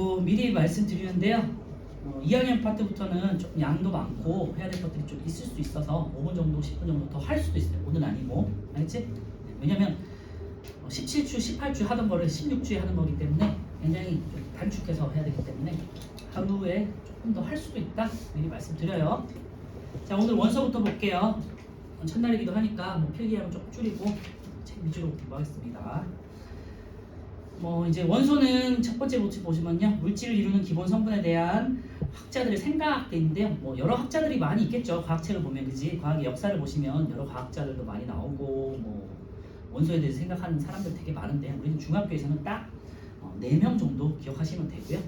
그리고 미리 말씀드리는데요. 2학년 파트부터는 좀 양도 많고 해야 될 것들이 좀 있을 수 있어서 5분 정도, 10분 정도 더 할 수도 있어요. 오늘 아니고, 알겠지? 네, 왜냐면 17주, 18주 하던 거를 16주에 하는 거기 때문에 굉장히 좀 단축해서 해야 되기 때문에 하루에 조금 더 할 수도 있다. 미리 말씀드려요. 자, 오늘 원서부터 볼게요. 첫날이기도 하니까 필기하면 조금 줄이고 책 위주로 공부하겠습니다. 이제 원소는 첫 번째 보시면요, 물질을 이루는 기본 성분에 대한 학자들의 생각인데요. 여러 학자들이 많이 있겠죠. 과학책을 보면, 그지? 과학의 역사를 보시면 여러 과학자들도 많이 나오고 원소에 대해서 생각하는 사람들 되게 많은데, 우리는 중학교에서는 딱 4명 정도 기억하시면 되고요.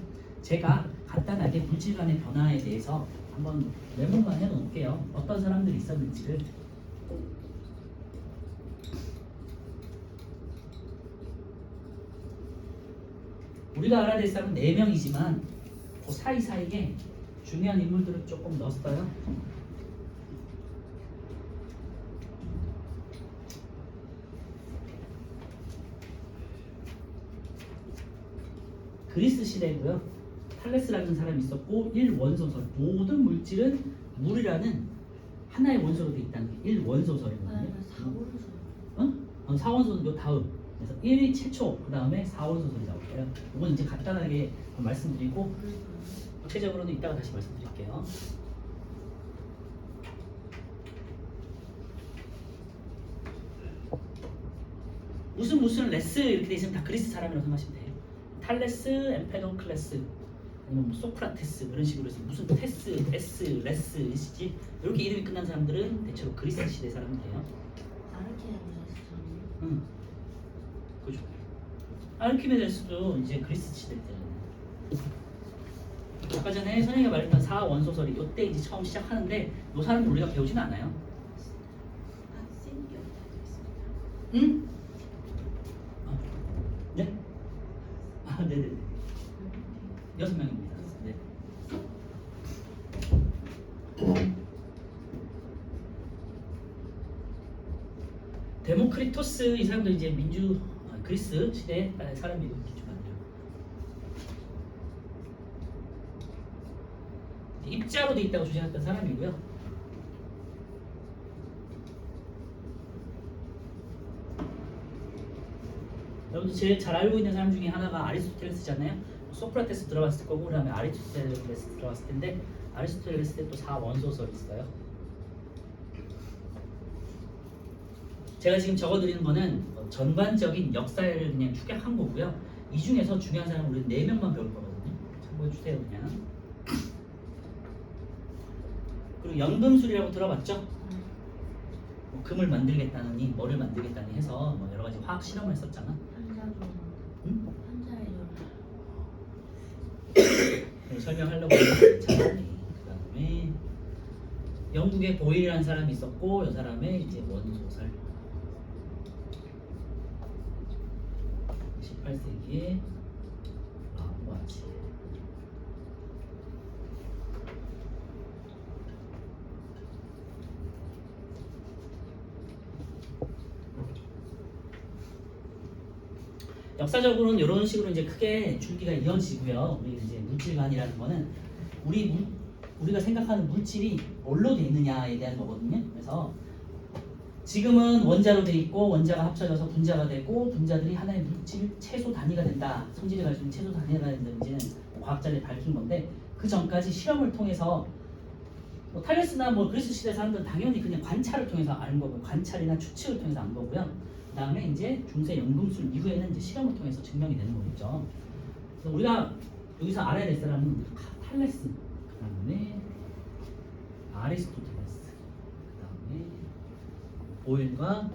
제가 간단하게 물질 간의 변화에 대해서 한번 메모만 해놓을게요. 어떤 사람들이 있었는지를. 우리가 알아야 될 사람은 4명이지만 그 사이사이에 중요한 인물들을 조금 넣었어요. 그리스 시대고요. 탈레스라는 사람이 있었고 1원소설. 모든 물질은 물이라는 하나의 원소로 되어 있다는 게 1원소설이거든요. 4원소는 요 다음. 그래서 1이 최초, 그 다음에 4원소설이 나올 거예요. 이건 이제 간단하게 말씀드리고 구체적으로는 이따가 다시 말씀드릴게요. 무슨 레스 이렇게 돼 있으면 다 그리스 사람이라고 생각하시면 돼요. 탈레스, 엠페도클레스, 아니면 소크라테스 이런 식으로 해서 무슨 테스, 에스, 레스, 이시지 이렇게 이름이 끝난 사람들은 대체로 그리스 시대 사람들이에요. 응. 그죠. 아르키메데스도 이제 그리스 시대 때잖아요. 아까 전에 선생님이 말했던 4원소설이 이때 이제 처음 시작하는데 이 사람들 우리가 배우지는 않아요. 응? 네? 네네네. 6명입니다. 네. 데모크리토스 이 사람도 이제 그리스 시대 사람이고 입자로 돼 있다고 주장했던 사람이고요. 여러분들 제일 잘 알고 있는 사람 중에 하나가 아리스토텔레스잖아요. 소크라테스 들어갔을 거고, 그 다음에 아리스토텔레스 들어갔을 텐데, 아리스토텔레스 때 또 4원소설이 있어요. 제가 지금 적어드리는 거는 전반적인 역사를 그냥 축약한 거고요. 이 중에서 중요한 사람은 우리 4명만 배울 거거든요. 참고해주세요 그냥. 그리고 연금술이라고 들어봤죠? 금을 만들겠다느니 뭐를 만들겠다니 해서 여러 가지 화학 실험을 했었잖아. 응? 설명하려고 했잖아요. 그다음에 영국의 보일이라는 사람이 있었고, 이 사람의 이제 원소설. 18세기에 라부아지. 역사적으로는 이런 식으로 이제 크게 줄기가 이어지고요. 우리 이제 물질관이라는 거는 우리가 생각하는 물질이 뭘로 돼 있느냐에 대한 거거든요. 그래서 지금은 원자로 돼 있고 원자가 합쳐져서 분자가 되고 분자들이 하나의 물질 최소 단위가 된다. 성질이 가지고 최소 단위가 된다는 과학자들이 밝힌 건데, 그 전까지 실험을 통해서 탈레스나 그리스 시대 사람들은 당연히 그냥 관찰을 통해서 아는 거고, 관찰이나 추측을 통해서 아는 거고요. 그 다음에 이제 중세 연금술 이후에는 이제 실험을 통해서 증명이 되는 거겠죠. 그래서 우리가 여기서 알아야 될 사람은 탈레스, 그 다음에 아리스토텔레스, 그 다음에 보일과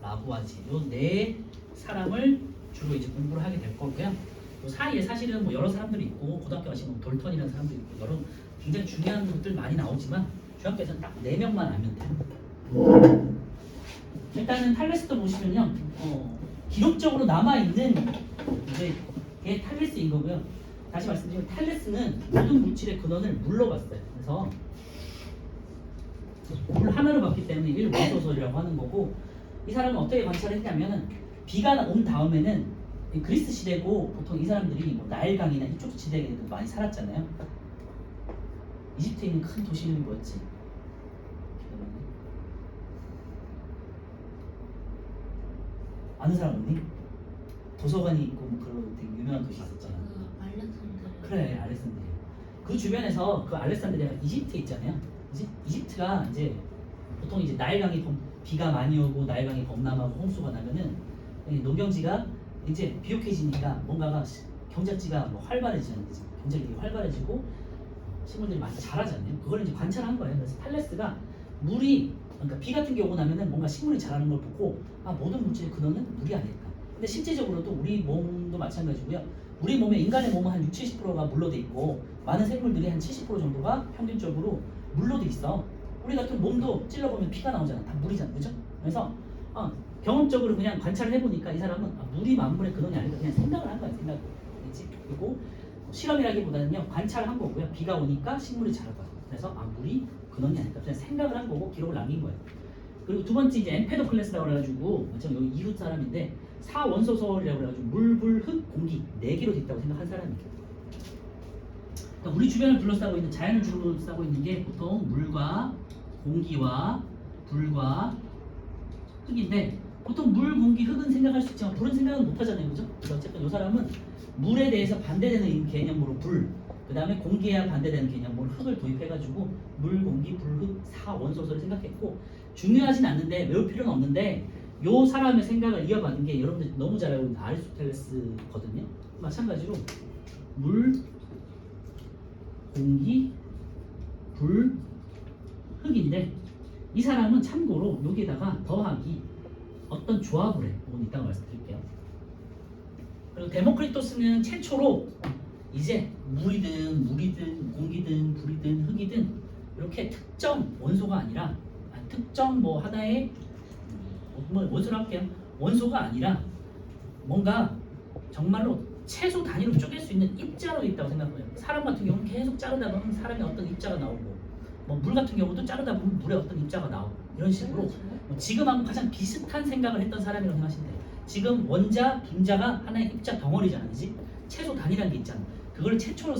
라부아지, 요 4사람을 주로 이제 공부를 하게 될 거고요. 그 사이에 사실은 여러 사람들이 있고, 고등학교 가시면 돌턴이라는 사람도 있고, 여러 굉장히 중요한 것들 많이 나오지만 중학교에서는 딱 4명만 알면 돼요. 일단은 탈레스도 보시면요, 기록적으로 남아있는 이제 게 탈레스인 거고요. 다시 말씀드리면 탈레스는 모든 물질의 근원을 물로 봤어요. 그래서 물 하나로 봤기 때문에 1원소설이라고 하는 거고, 이 사람은 어떻게 관찰했냐면은 비가 온 다음에는 이 그리스 시대고 보통 이 사람들이 뭐 나일강이나 이쪽 지대에 많이 살았잖아요. 이집트에 있는 큰 도시는 뭐였지? 아는 사람 없니? 도서관이 있고 뭐 그런 되게 유명한 도시 있었잖아. 알렉산드리아. 그래, 알렉산드리아. 그 주변에서 그 알렉산드리아가 이집트에 있잖아요. 이집트가 이제 보통 이제 나일강이 비가 많이 오고 나일강이 범람하고 홍수가 나면은 이 농경지가 이제 비옥해지니까 뭔가가 경작지가 뭐 활발해지는 거지. 경작이 활발해지고 식물들이 많이 자라잖아요. 그걸 이제 관찰한 거예요. 그래서 탈레스가 물이 그러니까 비 같은 게 오고 나면은 뭔가 식물이 자라는 걸 보고 아 모든 물질의 근원은 물이 아닐까. 근데 실제적으로도 우리 몸도 마찬가지고요. 우리 몸에 인간의 몸은 한 60-70%가 물로 돼 있고 많은 생물들이 한 70% 정도가 평균적으로 물로 돼 있어. 우리 같은 몸도 찔러보면 피가 나오잖아. 다 물이잖아, 그죠? 그래서 경험적으로 그냥 관찰을 해보니까 이 사람은 물이 만물의 근원이 아닐까 그냥 생각을 한 거야, 생각. 그리고 실험이라기보다는요 관찰을 한 거고요. 비가 오니까 식물이 자라더라고. 그래서 물이 근원이 아닐까 그냥 생각을 한 거고 기록을 남긴 거예요. 그리고 두 번째 이제 엠페도클레스라고 해가지고 참 여기 이웃 사람인데 사원소설이라고 해가지고 물, 불, 흙, 공기 4개로 돼 있다고 생각한 사람이에요. 그러니까 우리 주변을 둘러싸고 있는 자연을 둘러싸고 있는 게 보통 물과 공기와 불과 흙인데 보통 물, 공기, 흙은 생각할 수 있지만 불은 생각은 못 하잖아요, 그죠? 그래서 어쨌든 이 사람은 물에 대해서 반대되는 개념으로 불, 그 다음에 공기에 반대되는 개념으로 흙을 도입해가지고 물, 공기, 불, 흙, 사원소설을 생각했고 중요하진 않는데 외울 필요는 없는데 요 사람의 생각을 이어받은 게 여러분들 너무 잘 알고 있는 아리스토텔레스거든요. 마찬가지로 물, 공기, 불, 흙인데 이 사람은 참고로 여기에다가 더하기 어떤 조합을 해 부분이 있다고 말씀드릴게요. 그리고 데모크리토스는 최초로 이제 물이든 공기든 불이든 흙이든 이렇게 특정 원소가 아니라 특정 뭐 하나의 원소로 할게요. 원소가 아니라 뭔가 정말로 채소 단위로 쪼갤 수 있는 입자로 있다고 생각해요. 사람 같은 경우는 계속 자르다 보면 사람의 어떤 입자가 나오고 뭐 물 같은 경우도 자르다 보면 물의 어떤 입자가 나오고 이런 식으로 뭐 지금하고 가장 비슷한 생각을 했던 사람이라고 생각하시면 돼요. 지금 원자, 분자가 하나의 입자 덩어리잖아, 그지? 채소 단위라는 게 있잖아. 그걸 최초로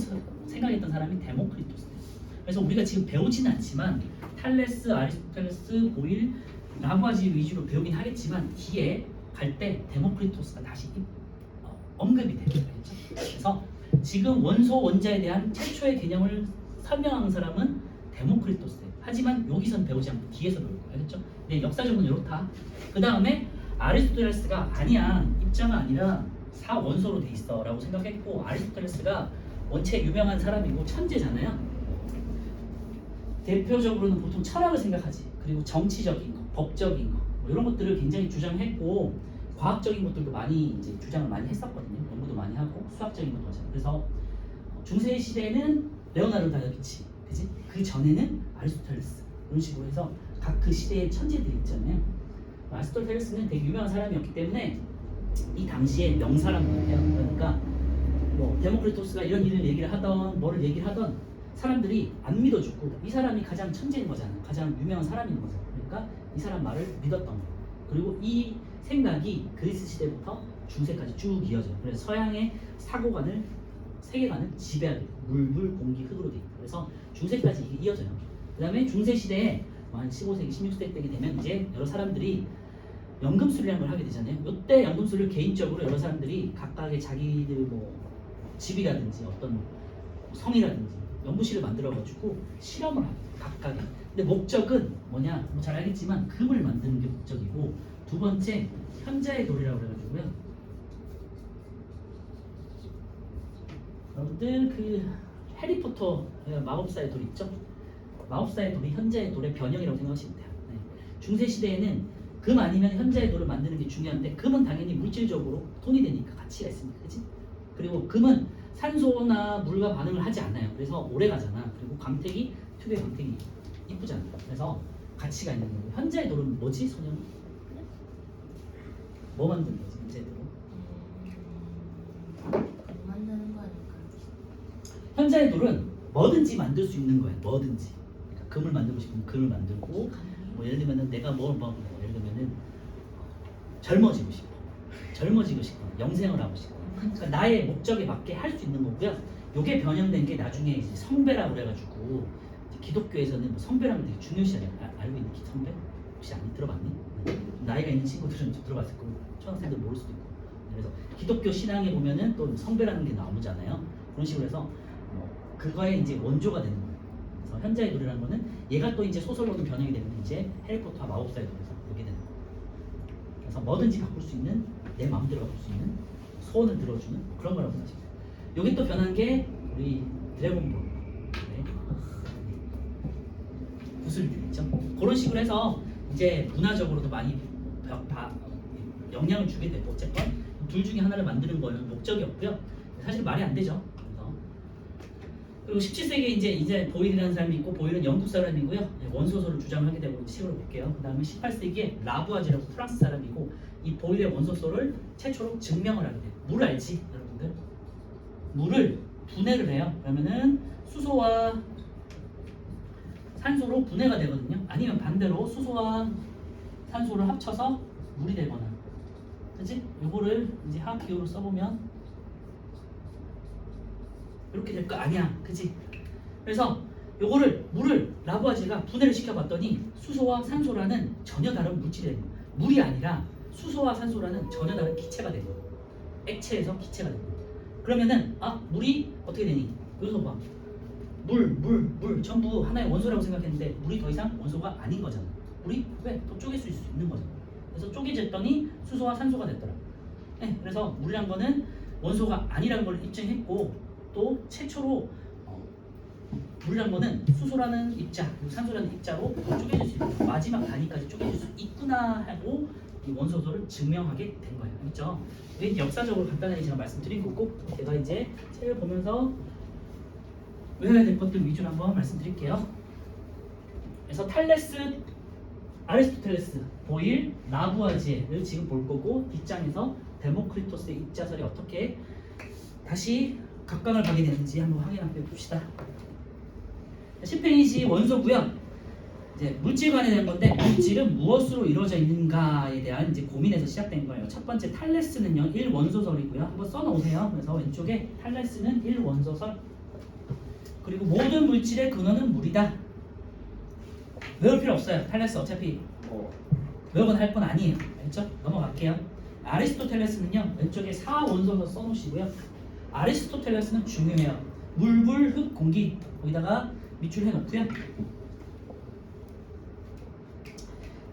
생각했던 사람이 데모크리토스예요. 그래서 우리가 지금 배우지는 않지만 탈레스, 아리스토텔레스, 보일, 라부아지 위주로 배우긴 하겠지만 뒤에 갈 때 데모크리토스가 다시 언급이 되죠. 그래서 지금 원소, 원자에 대한 최초의 개념을 설명하는 사람은 데모크리토스예요. 하지만 여기선 배우지 않고 뒤에서 배울 거예요. 알겠죠? 네, 역사적으로 이렇다. 그 다음에 아리스토텔레스가 아니야, 입자가 아니라 사원소로 돼 있어 라고 생각했고 아리스토텔레스가 원체 유명한 사람이고 천재잖아요. 대표적으로는 보통 철학을 생각하지. 그리고 정치적인 거, 법적인 거, 뭐 이런 것들을 굉장히 주장했고 과학적인 것들도 많이 이제 주장을 많이 했었거든요. 연구도 많이 하고 수학적인 것도 하잖아요. 그래서 중세 시대에는 레오나르도 다빈치, 그지? 그 전에는 아리스토텔레스 이런 식으로 해서 각 그 시대의 천재들이 있잖아요. 아리스토텔레스는 되게 유명한 사람이었기 때문에 이 당시에 명사람이에요. 그러니까 뭐 데모크리토스가 이런 일을 얘기를 하던 뭐를 얘기를 하던 사람들이 안 믿어주고 이 사람이 가장 천재인 거잖아. 가장 유명한 사람인 거잖아. 그러니까 이 사람 말을 믿었던 거. 그리고 이 생각이 그리스 시대부터 중세까지 쭉 이어져요. 그래서 서양의 사고관을 세계관을 지배하게 돼요. 물, 공기, 흙으로 돼 있고 그래서 중세까지 이게 이어져요. 그 다음에 중세 시대에 한 15세기, 16세기 때가 되면 이제 여러 사람들이 연금술이라는 걸 하게 되잖아요. 이때 연금술을 개인적으로 여러 사람들이 각각의 자기들 뭐 집이라든지 어떤 성이라든지 연구실을 만들어가지고 실험을 합니다. 각각의. 근데 목적은 뭐냐? 뭐 잘 알겠지만 금을 만드는 게 목적이고 두 번째 현자의 돌이라고 그래가지고요. 여러분들 그 해리포터 마법사의 돌 있죠? 마법사의 돌이 현자의 돌의 변형이라고 생각하시면 돼요. 네. 중세 시대에는 금 아니면 현자의 돌을 만드는 게 중요한데 금은 당연히 물질적으로 돈이 되니까 가치가 있으니까, 그치? 그리고 금은 산소나 물과 반응을 하지 않아요. 그래서 오래 가잖아. 그리고 광택이 특유의 광택이 이쁘잖아. 그래서 가치가 있는 거고 현자의 돌은 뭐지, 소년? 뭐 만드는 거지, 현자의 돌은? 만드는 거 아닐까? 현자의 돌은 뭐든지 만들 수 있는 거야. 뭐든지. 그러니까 금을 만들고 싶으면 금을 만들고 뭐 예를 들면은 내가 예를 들면은 젊어지고 싶어. 젊어지고 싶거나 영생을 하고 싶거나 그러니까 나의 목적에 맞게 할 수 있는 거고요. 요게 변형된 게 나중에 이제 성배라고 그래가지고 이제 기독교에서는 뭐 성배라는 게 되게 중요시하잖아요. 알고 있니? 성배? 혹시 안 들어봤니? 나이가 있는 친구들은 좀 들어봤을 거고 초등학생들 모를 수도 있고 그래서 기독교 신앙에 보면은 또 성배라는 게 나오잖아요. 그런 식으로 해서 그거의 이제 원조가 되는 거예요. 그래서 현자의 노래라는 거는 얘가 또 이제 소설로도 변형이 되면 이제 해리포터와 마법사의 노래에서 그게 되는 거예요. 그래서 뭐든지 바꿀 수 있는 내 마음대로 바꿀 수 있는 소원을 들어주는 그런 거라고 생각하시면 돼요. 여기 또 변한 게 우리 드래곤볼 네. 구슬류 있죠. 그런 식으로 해서 이제 문화적으로도 많이 영향을 주게 되고 어쨌건 둘 중에 하나를 만드는 거는 목적이었고요. 사실 말이 안 되죠. 그래서 그리고 17세기에 이제 보일이라는 사람이 있고 보일은 영국 사람이고요. 원소설을 주장하게 되고 식으로 볼게요. 그 다음에 18세기에 라부아지라고 프랑스 사람이고 이 보일의 원소설을 최초로 증명을 하게 돼요. 물 알지 여러분들? 물을 분해를 해요. 그러면은 수소와 산소로 분해가 되거든요. 아니면 반대로 수소와 산소를 합쳐서 물이 되거나, 그치? 요거를 이제 화학 기호로 써보면 이렇게 될 거 아니야, 그치? 그래서 요거를 물을 라부아제가 분해를 시켜봤더니 수소와 산소라는 전혀 다른 물질이 된 거야. 물이 아니라 수소와 산소라는 전혀 다른 기체가 된 거야. 액체에서 기체가 된 거야. 그러면은 물이 어떻게 되니? 여기서 봐. 물 전부 하나의 원소라고 생각했는데 물이 더 이상 원소가 아닌 거잖아. 물이 왜? 더 쪼갤 수 있는 거잖아. 그래서 쪼개졌더니 수소와 산소가 됐더라. 네, 그래서 물이란 거는 원소가 아니라는 걸 입증했고 또 최초로 물이란 거는 수소라는 입자 그리고 산소라는 입자로 쪼개질 수 있고 마지막 단위까지 쪼개질 수 있구나 하고 이 원소설을 증명하게 된 거예요. 알겠죠? 이게 역사적으로 간단하게 제가 말씀드린 거고 제가 이제 책을 보면서 외워야 될 것들 위주로 한번 말씀드릴게요. 그래서 탈레스, 아리스토텔레스, 보일, 라부아지에를 지금 볼 거고 뒷장에서 데모크리토스의 입자설이 어떻게 다시 각광을 받게 되는지 한번 확인 한번 해봅시다. 10페이지 원소고요. 이제 물질관에 대한 건데 물질은 무엇으로 이루어져 있는가에 대한 이제 고민에서 시작된 거예요. 첫 번째 탈레스는요 1원소설이고요. 한번 써놓으세요. 그래서 왼쪽에 탈레스는 1원소설. 그리고 모든 물질의 근원은 물이다. 외울 필요 없어요. 탈레스 어차피 외우거나 할 건 아니에요. 알겠죠? 넘어갈게요. 아리스토텔레스는요 왼쪽에 4원소설 써놓으시고요. 아리스토텔레스는 중요해요. 물, 불, 흙, 공기 거기다가 밑줄 해놓고요.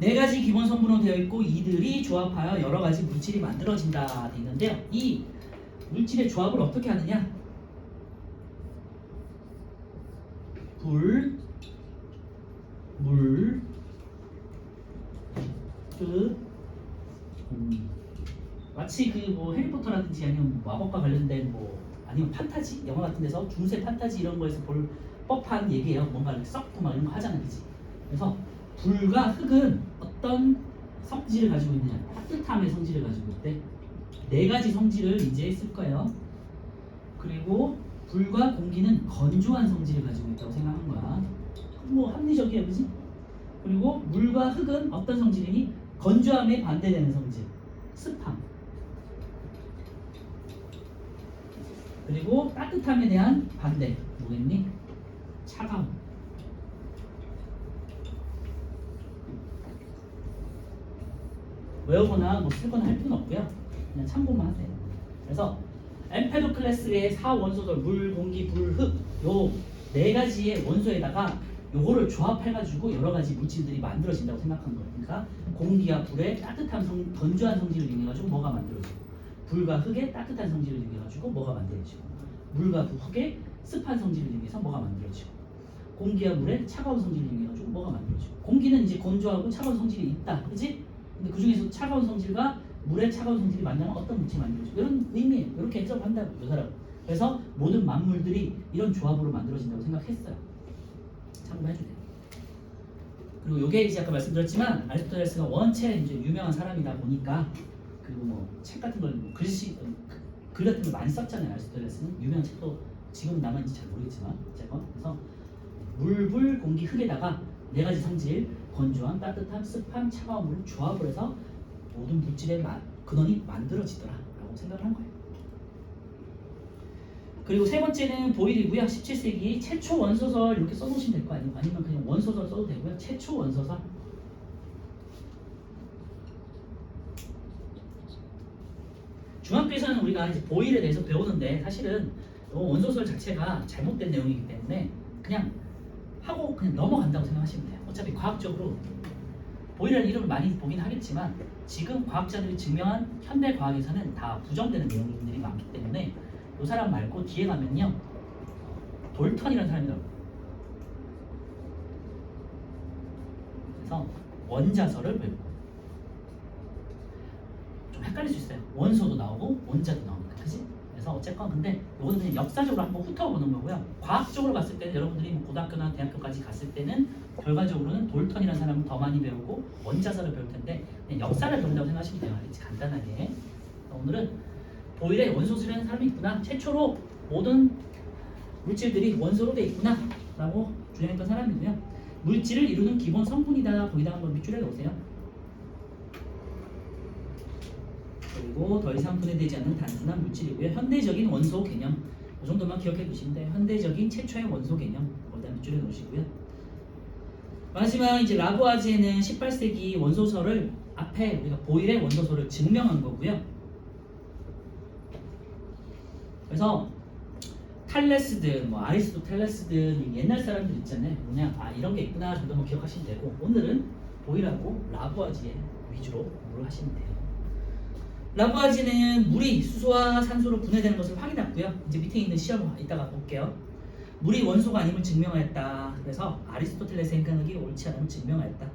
4가지 기본 성분으로 되어 있고 이들이 조합하여 여러 가지 물질이 만들어진다 돼 있는데요. 이 물질의 조합을 어떻게 하느냐? 불, 물, 흙, 공기. 마치 그 뭐 해리포터라든지 아니면 마법과 관련된 뭐 아니면 판타지 영화 같은 데서 중세 판타지 이런 거에서 볼 법한 얘기예요. 뭔가 이렇게 썩고 막 이런 거 하잖아, 그치? 그래서 불과 흙은 어떤 성질을 가지고 있느냐? 따뜻함의 성질을 가지고 있대. 4가지 성질을 이제 쓸 거예요. 그리고 불과 공기는 건조한 성질을 가지고 있다고 생각한 거야. 뭐 합리적이야, 그지? 그리고 물과 흙은 어떤 성질이니? 건조함에 반대되는 성질, 습함. 그리고 따뜻함에 대한 반대, 뭐겠니? 차가움. 외우거나 뭐 쓰거나 할 필요는 없고요. 그냥 참고만 하세요. 그래서 엠페도클레스의 4원소설 물, 공기, 불, 흙 요 4가지의 원소에다가 요거를 조합해가지고 여러 가지 물질들이 만들어진다고 생각한 거예요. 그러니까 공기와 불의 따뜻한 건조한 성질을 이용해가지고 뭐가 만들어지고 불과 흙의 따뜻한 성질을 이용해가지고 뭐가 만들어지고 물과 흙의 습한 성질을 이용해서 뭐가 만들어지고 공기와 물의 차가운 성질을 이용해가지고 뭐가 만들어지고 공기는 이제 건조하고 차가운 성질이 있다, 그렇지? 근데 그 중에서 차가운 성질과 물의 차가운 성질이 만나면 어떤 물질이 만들어지고 이런 의미에 이렇게 해석한다고 묘사라고. 그래서 모든 만물들이 이런 조합으로 만들어진다고 생각했어요. 참고해주세요. 그리고 요게 이제 아까 말씀드렸지만 아리스토텔레스가 원체 이제 유명한 사람이다 보니까 그리고 뭐 책 같은 걸 글 같은 걸 많이 썼잖아요. 아리스토텔레스는 유명한 책도 지금 남아있는지 잘 모르겠지만 어쨌건 그래서 물, 불, 공기, 흙에다가 4가지 성질 건조함, 따뜻함, 습함, 차가움을 조합을 해서 모든 물질의 근원이 만들어지더라라고 생각을 한 거예요. 그리고 세 번째는 보일이고요. 17세기 최초 원소설 이렇게 써놓으시면 될 거 아니에요. 아니면 그냥 원소설 써도 되고요. 최초 원소설. 중학교에서는 우리가 이제 보일에 대해서 배우는데 사실은 원소설 자체가 잘못된 내용이기 때문에 그냥 하고 그냥 넘어간다고 생각하시면 돼요. 어차피 과학적으로 보일이라는 이름을 많이 보긴 하겠지만 지금 과학자들이 증명한 현대 과학에서는 다 부정되는 내용들이 많기 때문에 이 사람 말고 뒤에 가면요 돌턴이라는 사람이더라고요. 그래서 원자설을 배우고 좀 헷갈릴 수 있어요. 원소도 나오고 원자도 나오니까 그지? 그래서 어쨌건 근데 이거는 그냥 역사적으로 한번 훑어보는 거고요. 과학적으로 봤을 때는 여러분들이 뭐 고등학교나 대학교까지 갔을 때는 결과적으로는 돌턴이라는 사람을 더 많이 배우고 원자설을 배울 텐데 그냥 역사를 배운다고 생각하시면 돼요. 간단하게. 오늘은 보일에 원소설이라는 사람이 있구나. 최초로 모든 물질들이 원소로 돼 있구나 라고 주장했던 사람이고요. 물질을 이루는 기본 성분이다. 거기다 한번 밑줄에 넣으세요. 그리고 더 이상 분해되지 않는 단순한 물질이고요. 현대적인 원소 개념 이 정도만 기억해 두시면 돼요. 현대적인 최초의 원소 개념 거기다 밑줄에 놓으시고요. 마지막 이제 라부아지에는 18세기 원소설을 앞에 우리가 보일의 원소설을 증명한 거고요. 그래서 탈레스든 뭐 아리스토텔레스든 옛날 사람들 있잖아요. 그냥 이런 게 있구나 정도만 기억하시면 되고 오늘은 보일하고 라부아지에 위주로 공부를 하시면 돼요. 라부아지는 물이 수소와 산소로 분해되는 것을 확인했고요. 이제 밑에 있는 시험을 이따가 볼게요. 물이 원소가 아님을 증명하였다. 그래서 아리스토텔레스의 생각이 옳지 않음을 증명하였다.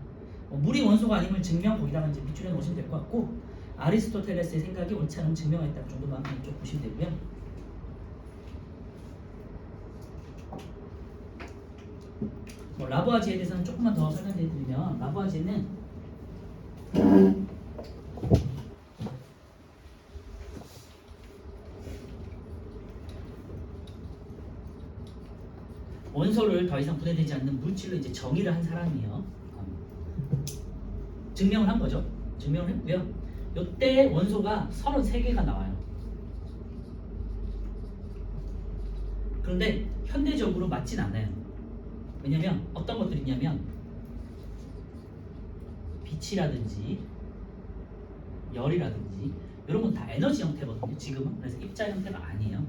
물이 원소가 아님을 증명 거기다가 이제 밑줄에 놓으시면 될 것 같고 아리스토텔레스의 생각이 옳지 않음을 증명하였다 정도만 좀 보시면 되고요. 라부아지에 대해서는 조금만 더 설명해드리면 라부아지는 원소를 더 이상 분해되지 않는 물질로 이제 정의를 한 사람이에요. 증명을 한 거죠. 증명을 했고요. 이때 원소가 33개가 나와요. 그런데 현대적으로 맞진 않아요. 왜냐면 어떤 것들이 있냐면 빛이라든지 열이라든지 이런 건 다 에너지 형태거든요. 지금은 그래서 입자 형태가 아니에요.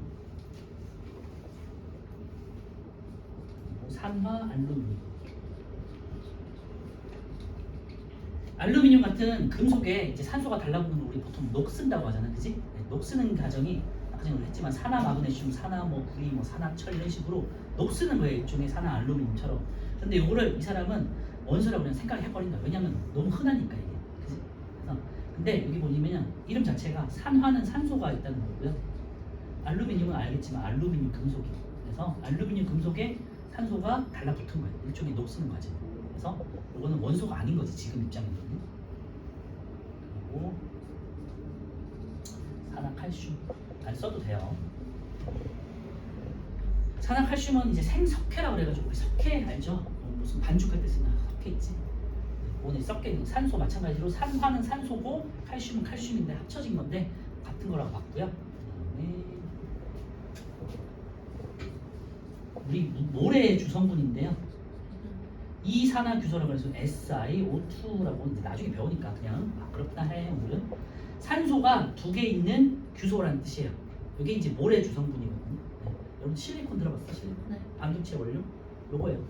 산화, 알루미늄 같은 금속에 이제 산소가 달라붙는 걸 우리 보통 녹쓴다고 하잖아요, 그지? 네, 녹쓰는 과정이 아까 전에 했지만 산화 마그네슘, 산화 뭐 구리, 뭐 산화 철 이런 식으로 녹쓰는 거예요, 일종의 산화 알루미늄처럼. 근데 이거를 이 사람은 원소라고 그냥 생각을 해버린다. 왜냐면 너무 흔하니까 이게, 그지? 그래서 근데 여기 보시면 이름 자체가 산화는 산소가 있다는 거고요. 알루미늄은 알겠지만 알루미늄 금속이. 그래서 알루미늄 금속에 산소가 달라붙은 거예요. 일종의 녹쓰는 과정. 그래서 이거는 원소가 아닌 거지 지금 입장에서는. 그리고 산화칼슘 안 써도 돼요. 산화칼슘은 이제 생석회라고 그래가지고 우리 석회 알죠? 무슨 반죽할 때 쓰는 석회 있지? 오늘 섞여 산소 마찬가지로 산화는 산소고 칼슘은 칼슘인데 합쳐진 건데 같은 거라고 봤고요. 그다음에 우리 모래의 주성분인데요. 이산화규소라고 해서 SiO2라고 이제 나중에 배우니까 그냥 그렇다 해. 오늘은 산소가 2개 있는 규소라는 뜻이에요. 이게 이제 모래 주성분이거든요. 네. 여러분 실리콘 들어봤어? 실리콘? 네. 반도체 원료? 요거예요.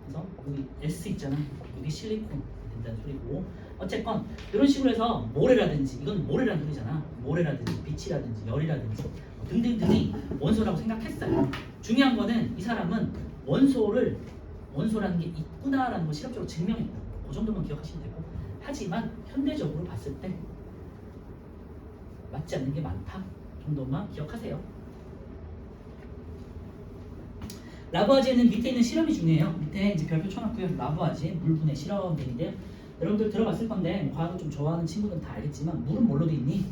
그래서 여기 S 있잖아. 여기 실리콘 된다는 소리고. 어쨌건 이런 식으로 해서 모래라든지 이건 모래라는 소리잖아. 모래라든지 빛이라든지 열이라든지 등등등이 원소라고 생각했어요. 중요한 거는 이 사람은 원소라는 게 있구나라는 걸 실험적으로 증명했다. 그 정도만 기억하시면 되고. 하지만 현대적으로 봤을 때 맞지 않는 게 많다 정도만 기억하세요. 라부아지에는 밑에 있는 실험이 중요해요. 밑에 이제 별표 쳐놨고요. 라부아지 물분해 실험들인데요. 여러분들 들어봤을 건데 과학을 좀 좋아하는 친구들은 다 알겠지만 물은 뭘로 돼 있니?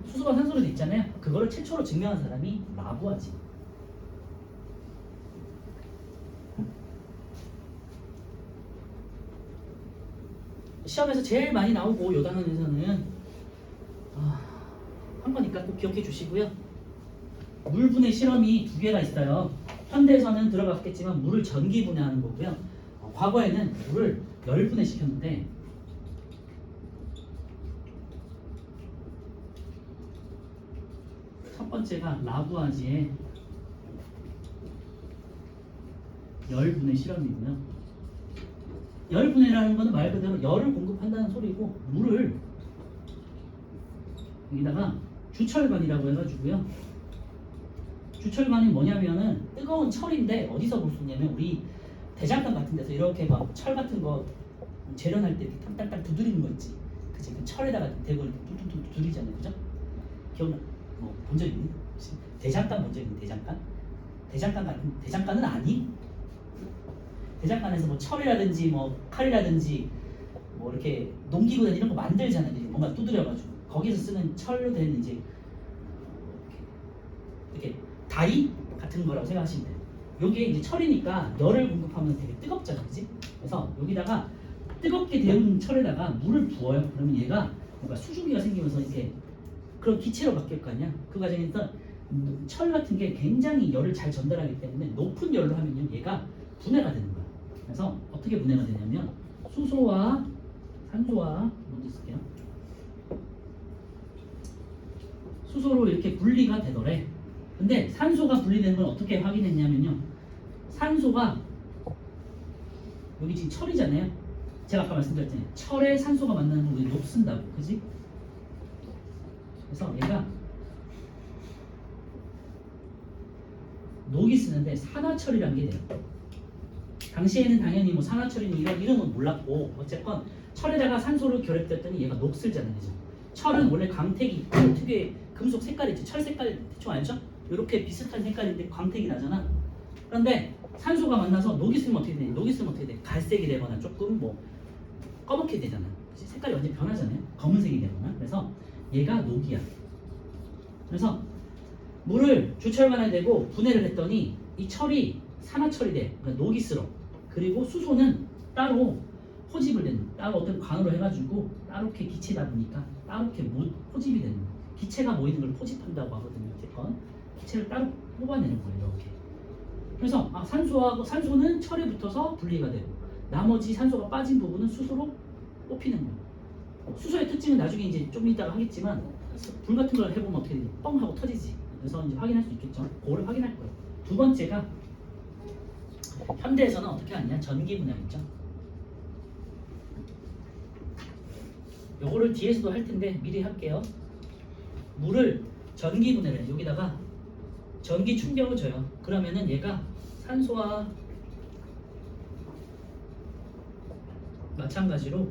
수소가 산소로 돼 있잖아요. 그거를 최초로 증명한 사람이 라부아지. 시험에서 제일 많이 나오고 요 단원에서는 한 거니까 꼭 기억해 주시고요. 물 분해 실험이 두 개가 있어요. 현대에서는 들어갔겠지만 물을 전기 분해하는 거고요. 과거에는 물을 열 분해 시켰는데 첫 번째가 라부아지의 열 분해 실험이고요. 열 분해라는 거는 말 그대로 열을 공급한다는 소리고 물을 여기다가 주철관이라고 해가지고요. 주철관이 뭐냐면은 뜨거운 철인데 어디서 볼 수 있냐면 우리 대장간 같은 데서 이렇게 막 철 같은 거 재련할 때 이렇게 땅땅땅 두드리는 거 있지. 그치? 그 철에다가 대고 이렇게 툭툭툭 두드리잖아요. 그죠? 기억나? 뭐 본 적 있니? 대장간 본 적 있니? 대장간? 대장간은 아니? 대장간에서 뭐 철이라든지 뭐 칼이라든지 뭐 이렇게 농기구나 이런 거 만들잖아요. 뭔가 두드려가지고 거기서 쓰는 철로 된 이제 이렇게 다이 같은 거라고 생각하시면 돼요. 요게 이제 철이니까 열을 공급하면 되게 뜨겁잖아요, 그지? 그래서 여기다가 뜨겁게 데운 철에다가 물을 부어요. 그러면 얘가 뭔가 수증기가 생기면서 이렇게 그런 기체로 바뀔 거 아니야? 그 과정에서 철 같은 게 굉장히 열을 잘 전달하기 때문에 높은 열로 하면요, 얘가 분해가 되는 거야. 그래서 어떻게 분해가 되냐면 수소와 산소와 먼저 쓸게요. 수소로 이렇게 분리가 되더래. 근데 산소가 분리되는 걸 어떻게 확인했냐면요. 산소가 여기 지금 철이잖아요. 제가 아까 말씀드렸잖아요. 철에 산소가 만나는 걸 우리 녹쓴다고, 그지? 그래서 얘가 녹이 쓰는데 산화철이라는 게 돼요. 당시에는 당연히 뭐 산화철이니 이런 건 몰랐고 어쨌건 철에다가 산소를 결합됐더니 얘가 녹슬잖아요, 그죠? 철은 원래 광택이 있고 특유의 금속 색깔이 있죠. 철 색깔 대충 알죠? 이렇게 비슷한 색깔인데 광택이 나잖아. 그런데 산소가 만나서 녹이 쓰면 어떻게 돼? 녹이 쓰면 어떻게 돼? 갈색이 되거나 조금 뭐 검게 되잖아. 그치? 색깔이 완전 변하잖아요. 검은색이 되거나. 그래서 얘가 녹이야. 그래서 물을 주철관에 대고 분해를 했더니 이 철이 산화철이 돼. 그러니까 녹이 쓸어. 그리고 수소는 따로 포집을 되는, 따로 어떤 관으로 해가지고 따로게 기체다 보니까 따로게 포집이 되는 거야. 기체가 모이는 걸 포집한다고 하거든요. 어쨌건 기체를 따로 뽑아내는 거예요. 이렇게. 그래서 산소는 철에 붙어서 분리가 되고 나머지 산소가 빠진 부분은 수소로 뽑히는 거예요. 수소의 특징은 나중에 이제 좀 이따가 하겠지만 불 같은 걸 해보면 어떻게 되냐? 뻥 하고 터지지. 그래서 이제 확인할 수 있겠죠. 그거를 확인할 거예요. 두 번째가 현대에서는 어떻게 하냐? 전기 분해하겠죠. 요거를 뒤에서도 할 텐데 미리 할게요. 물을 전기 분해를 해. 여기다가 전기 충격을 줘요. 그러면은 얘가 산소와 마찬가지로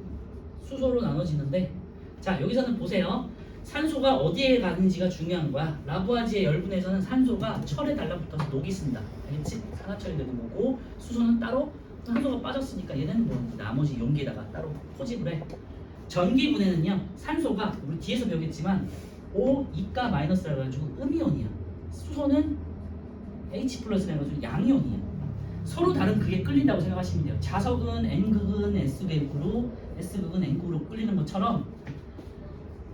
수소로 나눠지는데, 자 여기서는 보세요. 산소가 어디에 가는지가 중요한 거야. 라부아지의 열분에서는 산소가 철에 달라붙어서 녹이 쓴다. 알겠지? 산화철이 되는 거고 수소는 따로 산소가 빠졌으니까 얘는 뭐 나머지 용기에다가 따로 포집을 해. 전기 분해는요. 산소가 우리 뒤에서 배우겠지만 O, E가 마이너스라 가지고 음이온이야. 수소는 H 플러스라 가지고 양이온이야. 서로 다른 극에 끌린다고 생각하시면 돼요. 자석은 N극은 S극으로, S극은 N극으로 끌리는 것처럼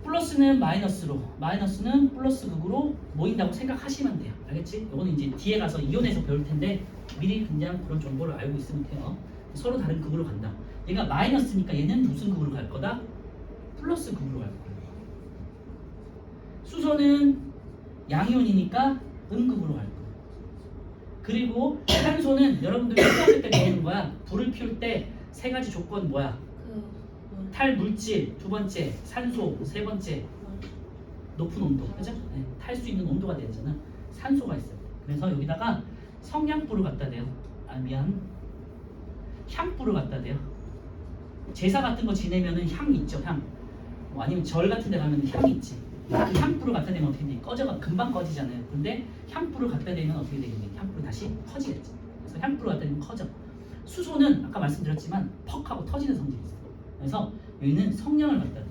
플러스는 마이너스로, 마이너스는 플러스 극으로 모인다고 생각하시면 돼요. 알겠지? 이거는 이제 뒤에 가서 이온에서 배울 텐데 미리 그냥 그런 정보를 알고 있으면 돼요. 서로 다른 극으로 간다. 얘가 마이너스니까 얘는 무슨 극으로 갈 거다? 플러스 극으로 갈 거예요. 수소는 양이온이니까 음극으로 갈 거예요. 그리고 산소는 여러분들이 초등학교 때 배우는 거야. 불을 피울 때 세 가지 조건 뭐야? 탈 물질, 두 번째 산소, 세 번째 높은 온도, 그죠? 네, 탈 수 있는 온도가 되잖아. 산소가 있어요. 그래서 여기다가 성냥불을 갖다 대요. 향불을 갖다 대요. 제사 같은 거 지내면은 향 있죠, 향. 뭐 아니면 절 같은 데 가면 향 있지. 그 향불을 갖다 대면 어떻게 돼? 금방 꺼지잖아요. 근데 향불을 갖다 대면 어떻게 되겠냐? 향불이 다시 커지겠지. 그래서 향불을 갖다 대면 커져. 수소는 아까 말씀드렸지만 퍽 하고 터지는 성질이 있어요. 그래서 여기는 성냥을 갖다 대요.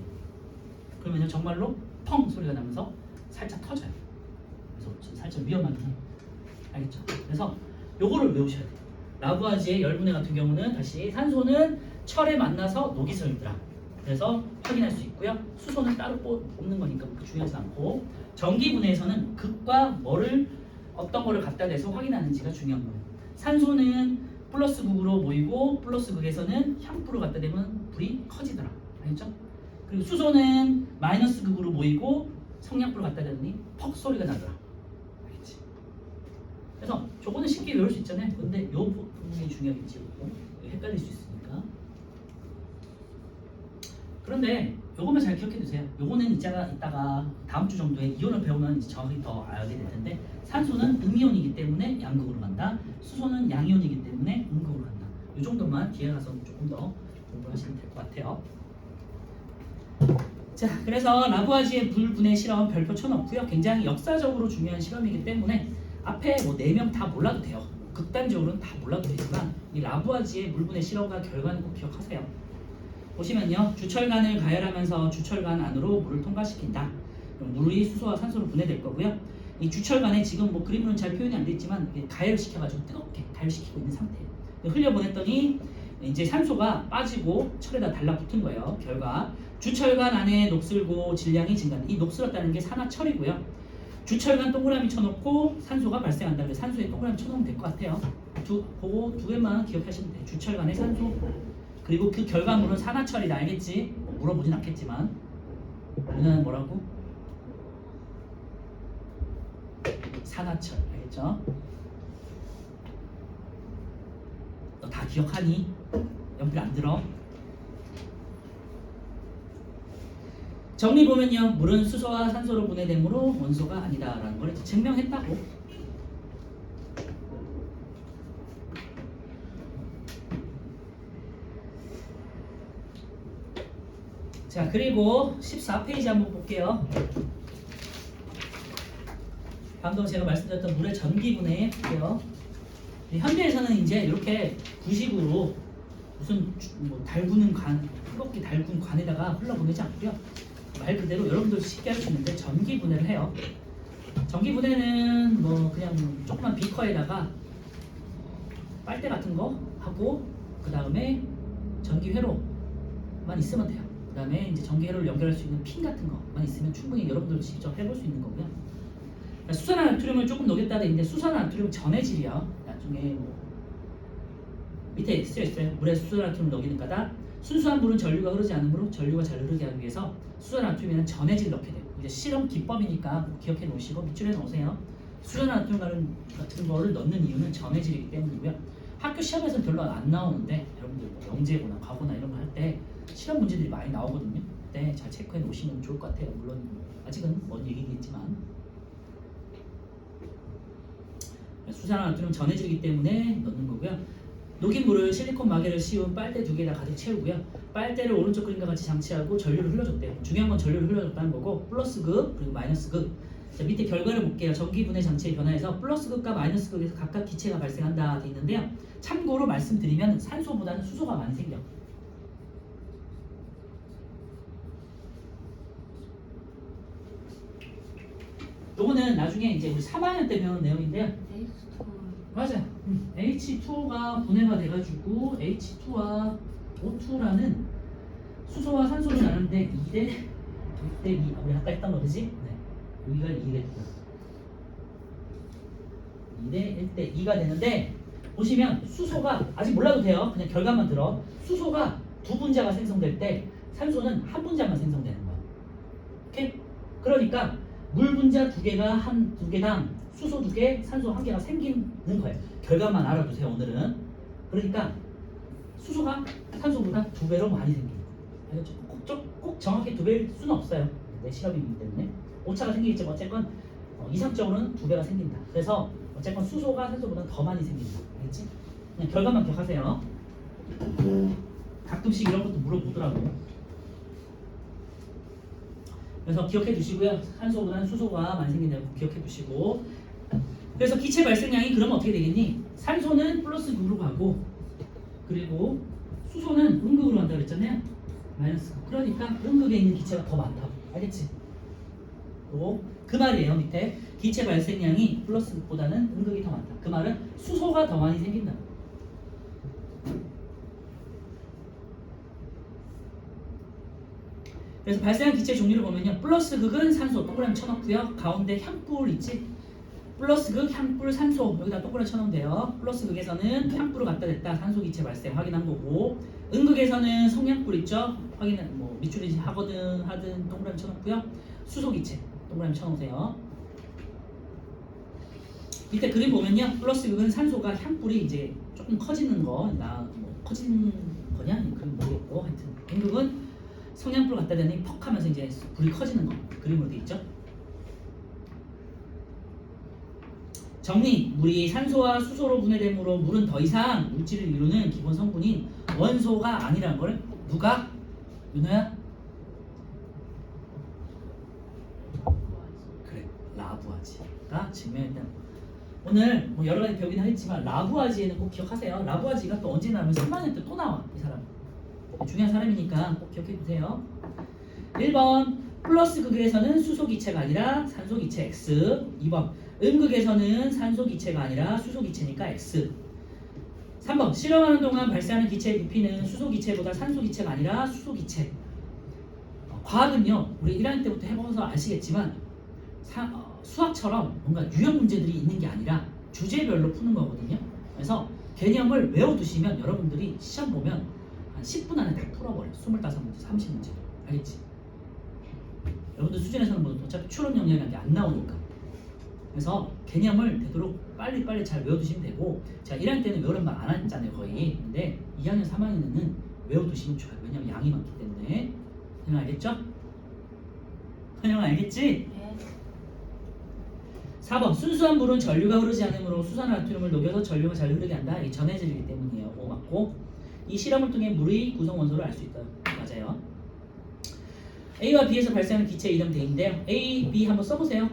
그러면 정말로 펑 소리가 나면서 살짝 터져요. 그래서 살짝 위험하긴 해요. 알겠죠? 그래서 요거를 외우셔야 돼요. 라부아지의 열분해 같은 경우는 다시 산소는 철에 만나서 녹이 슬더라. 그래서 확인할 수 있고요. 수소는 따로 뽑는 거니까 그렇게 중요하지 않고 전기분해에서는 극과 뭐를 어떤 거를 갖다 대서 확인하는지가 중요한 거예요. 산소는 플러스 극으로 모이고 플러스 극에서는 향불을 갖다 대면 불이 커지더라. 알겠죠? 그리고 수소는 마이너스 극으로 모이고 성냥불을 갖다 대더니 퍽 소리가 나더라. 알겠지? 그래서 저거는 쉽게 외울 수 있잖아요. 근데 요 부분이 중요하겠지. 헷갈릴 수 있으니까. 그런데 요것만 잘 기억해 두세요. 요거는 이따가 다음 주 정도에 이온을 배우면 이제 정확히 더 알게 될 텐데 산소는 음이온이기 때문에 양극으로 간다. 수소는 양이온이기 때문에 음극으로 간다. 요 정도만 뒤에 가서 조금 더 공부하시면 될 것 같아요. 자, 그래서 라부아지의 불분해 실험 별표 쳐놓고요. 굉장히 역사적으로 중요한 실험이기 때문에 앞에 뭐 4명 다 몰라도 돼요. 극단적으로는 다 몰라도 되지만 이 라부아지의 물분해 실험과 결과는 꼭 기억하세요. 보시면요, 주철관을 가열하면서 주철관 안으로 물을 통과시킨다. 그럼 물이 수소와 산소로 분해될 거고요. 이 주철관에 지금 뭐 그림으로는 잘 표현이 안 됐지만 가열시켜가지고 뜨겁게 가열시키고 있는 상태예요. 흘려보냈더니 이제 산소가 빠지고 철에다 달라붙은 거예요. 결과 주철관 안에 녹슬고 질량이 증가한다. 이 녹슬었다는 게 산화철이고요. 주철관 동그라미 쳐놓고 산소가 발생한다. 그래서 산소에 동그라미 쳐놓으면 될 것 같아요. 그거 두 개만 기억하시면 돼요. 주철관의 산소 그리고 그 결과물은 산화철이다. 알겠지? 물어보진 않겠지만 우리는 뭐라고? 산화철. 알겠죠? 너 다 기억하니? 연필 안 들어? 정리 보면요, 물은 수소와 산소로 분해되므로 원소가 아니다라는 걸 이제 증명했다고. 자, 그리고 14페이지 한번 볼게요. 방금 제가 말씀드렸던 물의 전기 분해 볼게요. 현대에서는 이제 이렇게 구식으로 무슨 뭐 달구는 관, 뜨겁게 달군 관에다가 흘러보내지 않고요. 말 그대로 여러분들 쉽게 할 수 있는데 전기 분해를 해요. 전기 분해는 뭐 그냥 조그만 비커에다가 빨대 같은 거 하고 그 다음에 전기 회로만 있으면 돼요. 그 다음에 이제 전기 회로를 연결할 수 있는 핀 같은 거만 있으면 충분히 여러분들도 직접 해볼 수 있는 거고요. 수산화 나트륨을 조금 녹였다 되는데 수산화 나트륨 전해질이요. 나중에 뭐 밑에 쓰여있어요. 물에 수산화 나트륨을 녹이는 거다. 순수한 물은 전류가 흐르지 않으므로 전류가 잘 흐르게 하기 위해서 수산화 나트륨에는 전해질을 넣게 돼요. 이제 실험 기법이니까 기억해 놓으시고 밑줄에 넣으세요. 수산화 나트륨 같은 거를 넣는 이유는 전해질이기 때문이고요. 학교 시험에서는 별로 안 나오는데 여러분들 뭐 영재고나 과거나 이런 거 할 때 실험 문제들이 많이 나오거든요. 그때 잘 체크해 놓으시면 좋을 것 같아요. 물론 아직은 먼 얘기겠지만 수산화 나트륨은 전해질이기 때문에 넣는 거고요. 녹인 물을 실리콘 마개를 씌운 빨대 2개에다 가득 채우고요. 빨대를 오른쪽 그림과 같이 장치하고 전류를 흘려줬대요. 중요한 건 전류를 흘려줬다는 거고 플러스 극 그리고 마이너스 극. 자, 밑에 결과를 볼게요. 전기 분해 장치의 변화에서 플러스 극과 마이너스 극에서 각각 기체가 발생한다 돼 있는데요. 참고로 말씀드리면 산소보다는 수소가 많이 생겨. 요거는 나중에 이제 우리 3학년 때 배우는 내용인데요. 맞아. H2O가 분해가 돼가지고 H2와 O2라는 수소와 산소를 나누는데 2대 2. 우리 아까 했던 거지? 네. 여기가 2겠다. 2대 1대 2가 되는데 보시면 수소가 아직 몰라도 돼요. 그냥 결과만 들어. 수소가 2분자가 생성될 때 산소는 1분자만 생성되는 거야. 오케이? 그러니까 물 분자 2개가 2개당 수소 2개, 산소 1개가 생기는 거예요. 결과만 알아두세요. 오늘은. 그러니까 수소가 산소보다 2배로 많이 생깁니다. 알겠죠? 꼭 정확히 2배일 수는 없어요. 내 실험이기 때문에 오차가 생기겠지만 어쨌건 이상적으로는 2배가 생긴다. 그래서 어쨌건 수소가 산소보다 더 많이 생긴다. 알겠지? 그냥 결과만 기억하세요. 가끔씩 이런 것도 물어보더라고요. 그래서 기억해 두시고요. 산소보다는 수소가 많이 생긴다고 기억해 두시고. 그래서 기체 발생량이 그러면 어떻게 되겠니? 산소는 플러스 극으로 가고 그리고 수소는 음극으로 간다 그랬잖아요. 마이너스 극. 그러니까 음극에 있는 기체가 더 많다. 알겠지? 그 말이에요. 밑에 기체 발생량이 플러스 극보다는 음극이 더 많다. 그 말은 수소가 더 많이 생긴다. 그래서 발생한 기체 종류를 보면요. 플러스 극은 산소 동그라미 쳐놓고요. 가운데 향불 있지? 플러스 극, 향불, 산소 여기다 동그라미 쳐놓으면 돼요. 플러스 극에서는 향불을 갖다 댔다. 산소 기체 발생 확인한 거고 음극에서는 성향불 있죠? 확인은 뭐 밑줄이 하든 동그라미 쳐놓고요. 수소 기체 동그라미 쳐놓으세요. 밑에 그림 보면요. 플러스 극은 산소가 향불이 이제 조금 커지는 거, 뭐 커지는 거냐? 그림 모르겠고 하여튼 음극은 성향불 갖다 대니 퍽 하면서 이제 불이 커지는 거 그림으로 돼 있죠. 정리. 물이 산소와 수소로 분해되므로 물은 더 이상 물질을 이루는 기본 성분인 원소가 아니라는 걸 누가? 윤호야? 그래. 라부아지가 증명했다는 거. 오늘 뭐 여러 가지 배우긴 하겠지만 라부아지에는 꼭 기억하세요. 라부아지가 또 언제 나오면 3학년 때 또 나와. 이 사람. 중요한 사람이니까 꼭 기억해 두세요. 1번 플러스 극에서는 수소 기체가 아니라 산소 기체 X. 2번 음극에서는 산소 기체가 아니라 수소 기체니까 X. 3번 실험하는 동안 발생하는 기체의 부피는 수소 기체보다 산소 기체가 아니라 수소 기체. 과학은요 우리 1학년 때부터 해보면서 아시겠지만 수학처럼 뭔가 유형 문제들이 있는 게 아니라 주제별로 푸는 거거든요. 그래서 개념을 외워두시면 여러분들이 시험 보면 한 10분 안에 다 풀어버려요. 25문제, 30문제. 알겠지? 여러분들 수준에서는 뭐 어차피 추론 영역이라는 게 안 나오니까. 그래서 개념을 되도록 빨리빨리 잘 외워두시면 되고 제가 1학년 때는 외우란 말 안 했잖아요 거의. 근데 2학년, 3학년에는 외워두시면 좋아요. 왜냐면 양이 많기 때문에. 그냥 알겠죠? 그냥 알겠지? 네. 4번 순수한 물은 전류가 흐르지 않으므로 수산나트륨을 녹여서 전류가 잘 흐르게 한다. 이게 전해질이기 때문이에요. 5 맞고 이 실험을 통해 물의 구성 원소를 알 수 있다. 맞아요. A와 B에서 발생하는 기체 이름 대인데요. A, B 한번 써보세요.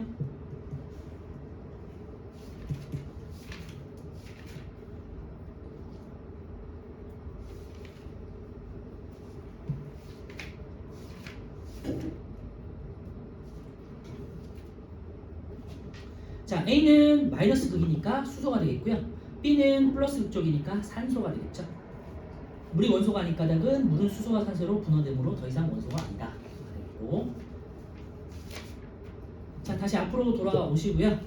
자, A는 마이너스 극이니까 수소가 되겠고요. B는 플러스 극 쪽이니까 산소가 되겠죠. 물이 원소가 아닌 까닭은 물은 수소와 산소로 분화되므로 더 이상 원소가 아니다. 되고. 자, 다시 앞으로 돌아오시고요.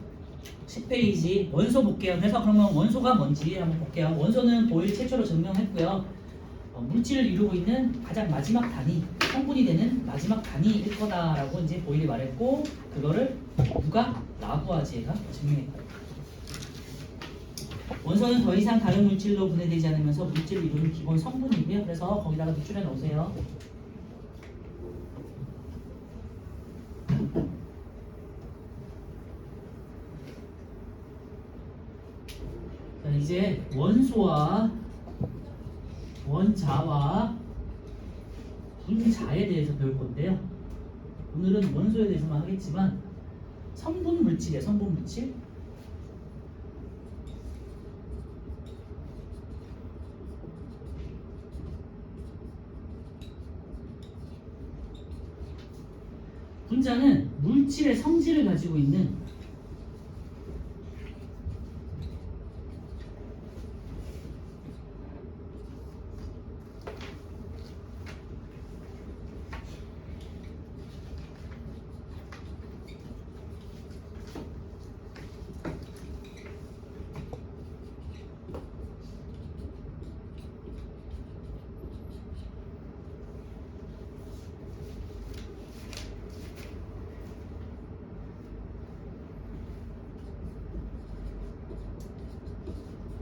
10페이지 원소 볼게요. 그래서 그러면 원소가 뭔지 한번 볼게요. 원소는 보일 최초로 증명했고요. 물질을 이루고 있는 가장 마지막 단위, 성분이 되는 마지막 단위일 거다라고 이제 보일이 말했고 그거를 누가? 라부아지에가 증명했다. 원소는 더 이상 다른 물질로 분해되지 않으면서 물질을 이루는 기본 성분이고요. 그래서 거기다가 밑줄에 넣으세요. 자, 이제 원소와 원자와 분자에 대해서 배울 건데요. 오늘은 원소에 대해서만 하겠지만 성분 물질이에요. 성분 물질. 분자는 물질의 성질을 가지고 있는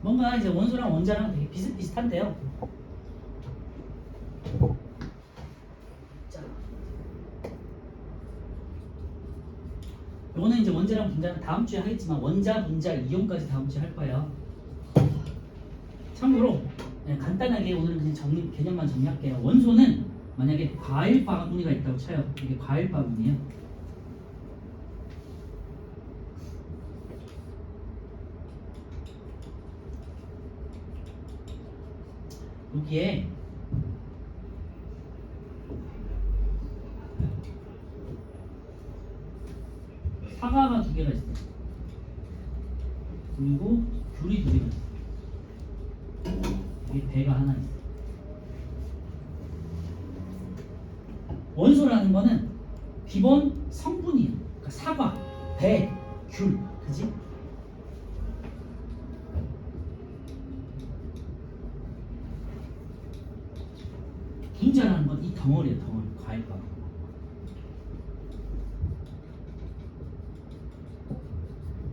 뭔가 이제 원소랑 원자랑 되게 비슷비슷한데요. 자, 요거는 이제 원자랑 분자는 다음 주에 하겠지만 원자, 분자, 이온까지 다음 주에 할 거예요. 참고로 간단하게 오늘은 그냥 개념만 정리할게요. 원소는 만약에 과일 바구니가 있다고 쳐요. 이게 과일 바구니예요. 여기에 사과가 2개가 있어요. 그리고 귤이 2개가 있어요. 여기 배가 하나 있어요. 원소라는 거는 기본 성분이에요. 그러니까 사과, 배, 귤, 그지? 분자라는 건 이 덩어리예요, 덩어리. 과일과.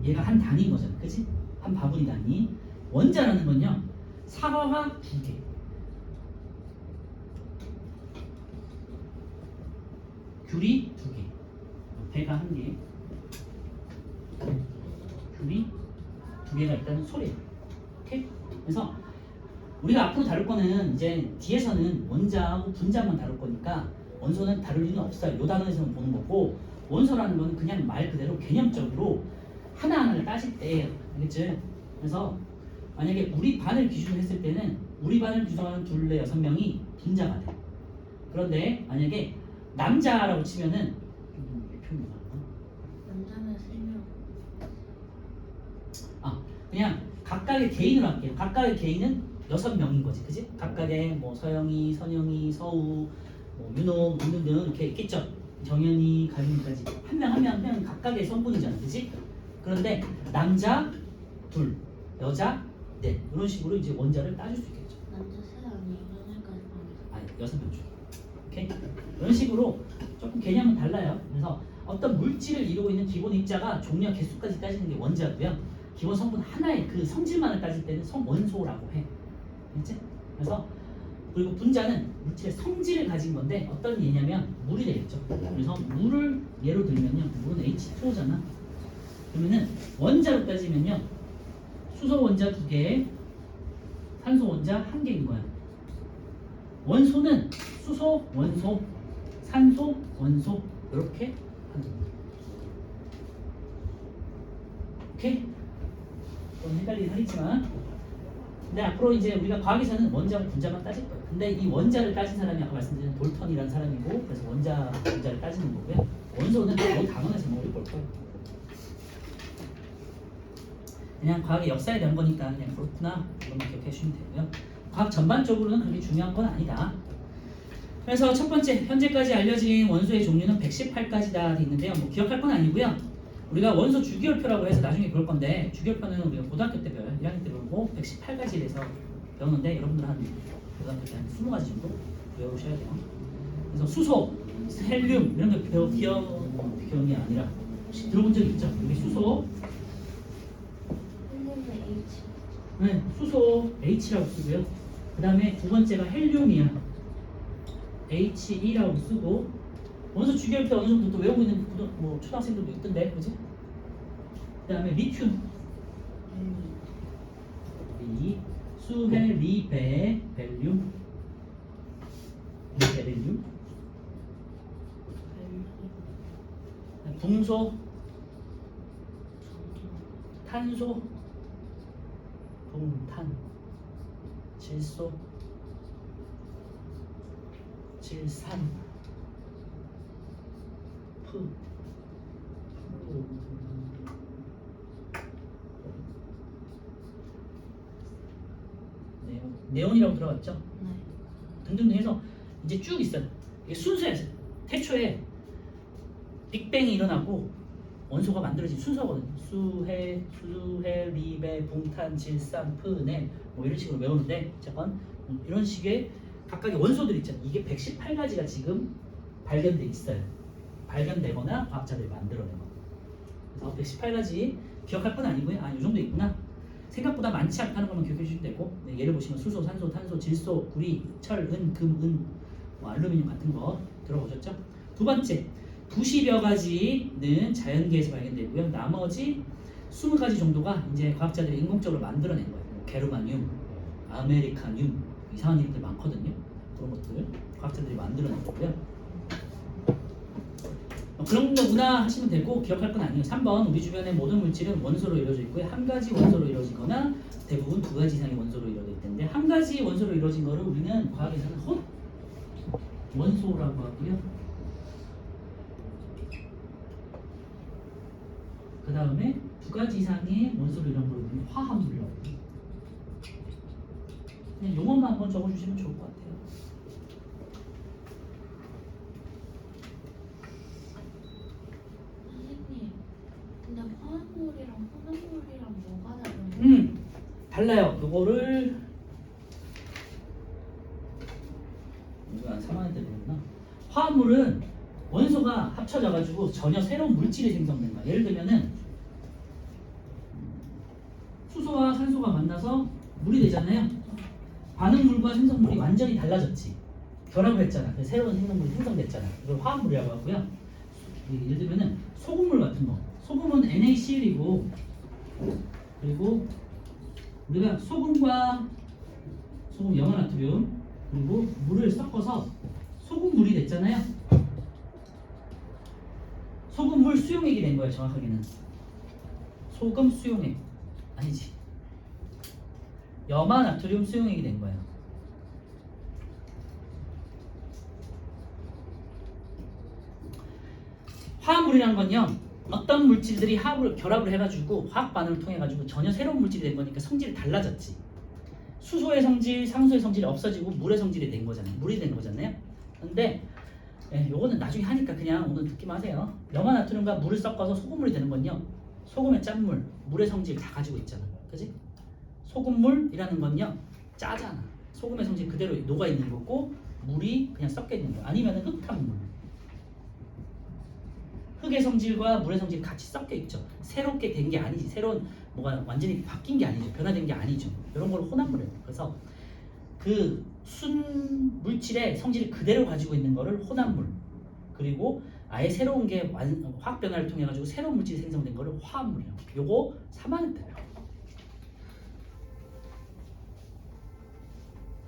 얘가 한 단위인 거잖아, 그지? 한 바구니 단위. 원자라는 건요, 사과가 2개, 귤이 2개, 배가 1개, 귤이 2개가 있다는 소리예요. 오케이? 그래서 우리가 앞으로 다룰 거는 이제 뒤에서는 원자하고 분자만 다룰 거니까 원소는 다룰 일은 없어요. 요 단어에서는 보는 거고, 원소라는 거는 그냥 말 그대로 개념적으로 하나하나를 따질 때예요. 알겠지? 그래서 만약에 우리 반을 기준으로 했을 때는 우리 반을 구성하는 둘레 6명이 분자가 돼. 그런데 만약에 남자라고 치면은 표현이 뭐야? 남자는 3명. 그냥 각각의 개인으로 할게요. 각각의 개인은 6명인 거지, 그지? 각각의 뭐 서영이, 선영이, 서우, 뭐 윤호 등등 이렇게 있겠죠. 정연이, 가윤이까지 한 명 한 명 한 명 각각의 성분이잖아, 그지? 그런데 남자 둘, 여자 넷 이런 식으로 이제 원자를 따질 수 있겠죠. 남자 3 아니 8명까지 포함해서. 아니 6명 중. 오케이? 이런 식으로 조금 개념은 달라요. 그래서 어떤 물질을 이루고 있는 기본 입자가 종류와 개수까지 따지는 게 원자고요. 기본 성분 하나의 그 성질만을 따질 때는 성원소라고 해. 알겠지? 그래서 그리고 분자는 물질의 성질을 가진 건데 어떤 예냐면 물이 되겠죠. 그래서 물을 예로 들면요, 물은 H2O잖아. 그러면은 원자로 따지면요, 수소 원자 2개, 산소 원자 1개인 거야. 원소는 수소, 원소, 산소, 원소 이렇게 하는 겁니다. 오케이? 좀 헷갈리긴 하겠지만, 근데 앞으로 이제 우리가 과학에서는 원자하고 분자만 따질 거예요. 근데 이 원자를 따진 사람이 아까 말씀드린 돌턴이라는 사람이고, 그래서 원자, 분자를 따지는 거고요. 원소는 거의 단원의 제목을 볼 거예요. 그냥 과학의 역사에 대한 거니까 그냥 그렇구나 이런 거 기억해 주시면 되고요. 과학 전반적으로는 그렇게 중요한 건 아니다. 그래서 첫 번째, 현재까지 알려진 원소의 종류는 118가지다 돼 있는데요. 뭐 기억할 건 아니고요. 우리가 원소 주기율표라고 해서 나중에 배울 건데, 주기율표는 우리가 고등학교 때 배워요. 1학년 때 배우고 118가지에 대해서 배우는데, 여러분들 한 고등학교 때 한 20가지 정도 배우셔야 돼요. 그래서 수소, 헬륨 이런 거 기억이 아니라 혹시 들어본 적 있죠? 여기 수소, 헬륨은 H. 네, 수소 H라고 쓰고요. 그 다음에 두 번째가 헬륨이야. He2라고 쓰고, 원소 주기율표 어느 정도 또 외우고 있는 뭐 초등학생들도 있던데, 그지? 그 다음에 리튬, 리, 수해, 리, 배, 벨륨, 베릴륨, 붕소, 탄소, 동탄, 질소, 질산, 프, 네온이라고 들어갔죠? 네. 등등 해서 이제 쭉 있어요. 이게 순서였어요. 태초에 빅뱅이 일어나고 원소가 만들어진 순서거든요. 수해, 리베, 붕탄, 질산, 프, 네, 뭐 이런 식으로 외우는데, 잠깐 이런 식의 각각의 원소들이 있잖아요. 이게 118가지가 지금 발견돼 있어요. 발견되거나 과학자들이 만들어낸 거. 그래서 118가지 기억할 건 아니고요. 이 정도 있구나. 생각보다 많지 않다는 것만 기억해 주시면 되고, 네, 예를 보시면 수소, 산소, 탄소, 질소, 구리, 철, 은, 금, 뭐 알루미늄 같은 거 들어보셨죠? 두 번째, 90여 가지는 자연계에서 발견되고요. 나머지 20가지 정도가 이제 과학자들이 인공적으로 만들어낸 거예요. 뭐 게르마늄, 아메리카늄, 이상한 이름들 많거든요. 그런 것들 과학자들이 만들어낸 거고요. 그런 거구나 하시면 되고, 기억할 건 아니에요. 3번, 우리 주변의 모든 물질은 원소로 이루어져 있고요. 한 가지 원소로 이루어지거나 대부분 2가지 이상의 원소로 이루어져 있는데, 한 가지 원소로 이루어진 거를 우리는 과학에서는 헛 원소라고 하고요. 그 다음에 2가지 이상의 원소로 이루어진 걸 우리는 화합물이라고 해요. 그냥 용어만 한번 적어주시면 좋을 것 같아요. 달라요. 요거를 이거 한 3학년 때 배웠나? 화합물은 원소가 합쳐져가지고 전혀 새로운 물질이 생성된 거야. 예를 들면은 수소와 산소가 만나서 물이 되잖아요. 반응물과 생성물이 완전히 달라졌지. 결합을 했잖아. 그래서 새로운 생성물이 생성됐잖아. 이걸 화합물이라고 하고요. 예를 들면은 소금물 같은 거. 소금은 NaCl이고 그리고 우리가 소금과 소금 염화나트륨 그리고 물을 섞어서 소금물이 됐잖아요. 소금물 수용액이 된 거예요. 정확하게는 소금 수용액 아니지. 염화나트륨 수용액이 된 거예요. 화합물이라는 건요. 어떤 물질들이 결합을 해가지고 화학 반응을 통해 가지고 전혀 새로운 물질이 된 거니까 성질이 달라졌지. 수소의 성질, 산소의 성질이 없어지고 물의 성질이 된 거잖아요. 물이 된 거잖아요. 근데 요거는 나중에 하니까 그냥 오늘 듣기만 하세요. 염화나트륨과 물을 섞어서 소금물이 되는 건요. 소금의 짠물, 물의 성질 다 가지고 있잖아. 그지? 소금물이라는 건요. 짜잖아. 소금의 성질 그대로 녹아 있는 거고 물이 그냥 섞여 있는 거. 아니면은 흙탕물. 흙의 성질과 물의 성질이 같이 섞여 있죠. 새롭게 된 게 아니지. 새로운 뭐가 완전히 바뀐 게 아니죠. 변화된 게 아니죠. 이런 걸 혼합물이에요. 그래서 그 순 물질의 성질을 그대로 가지고 있는 거를 혼합물. 그리고 아예 새로운 게 화학 변화를 통해 가지고 새로운 물질이 생성된 거를 화합물이에요. 요거 3학년 때요.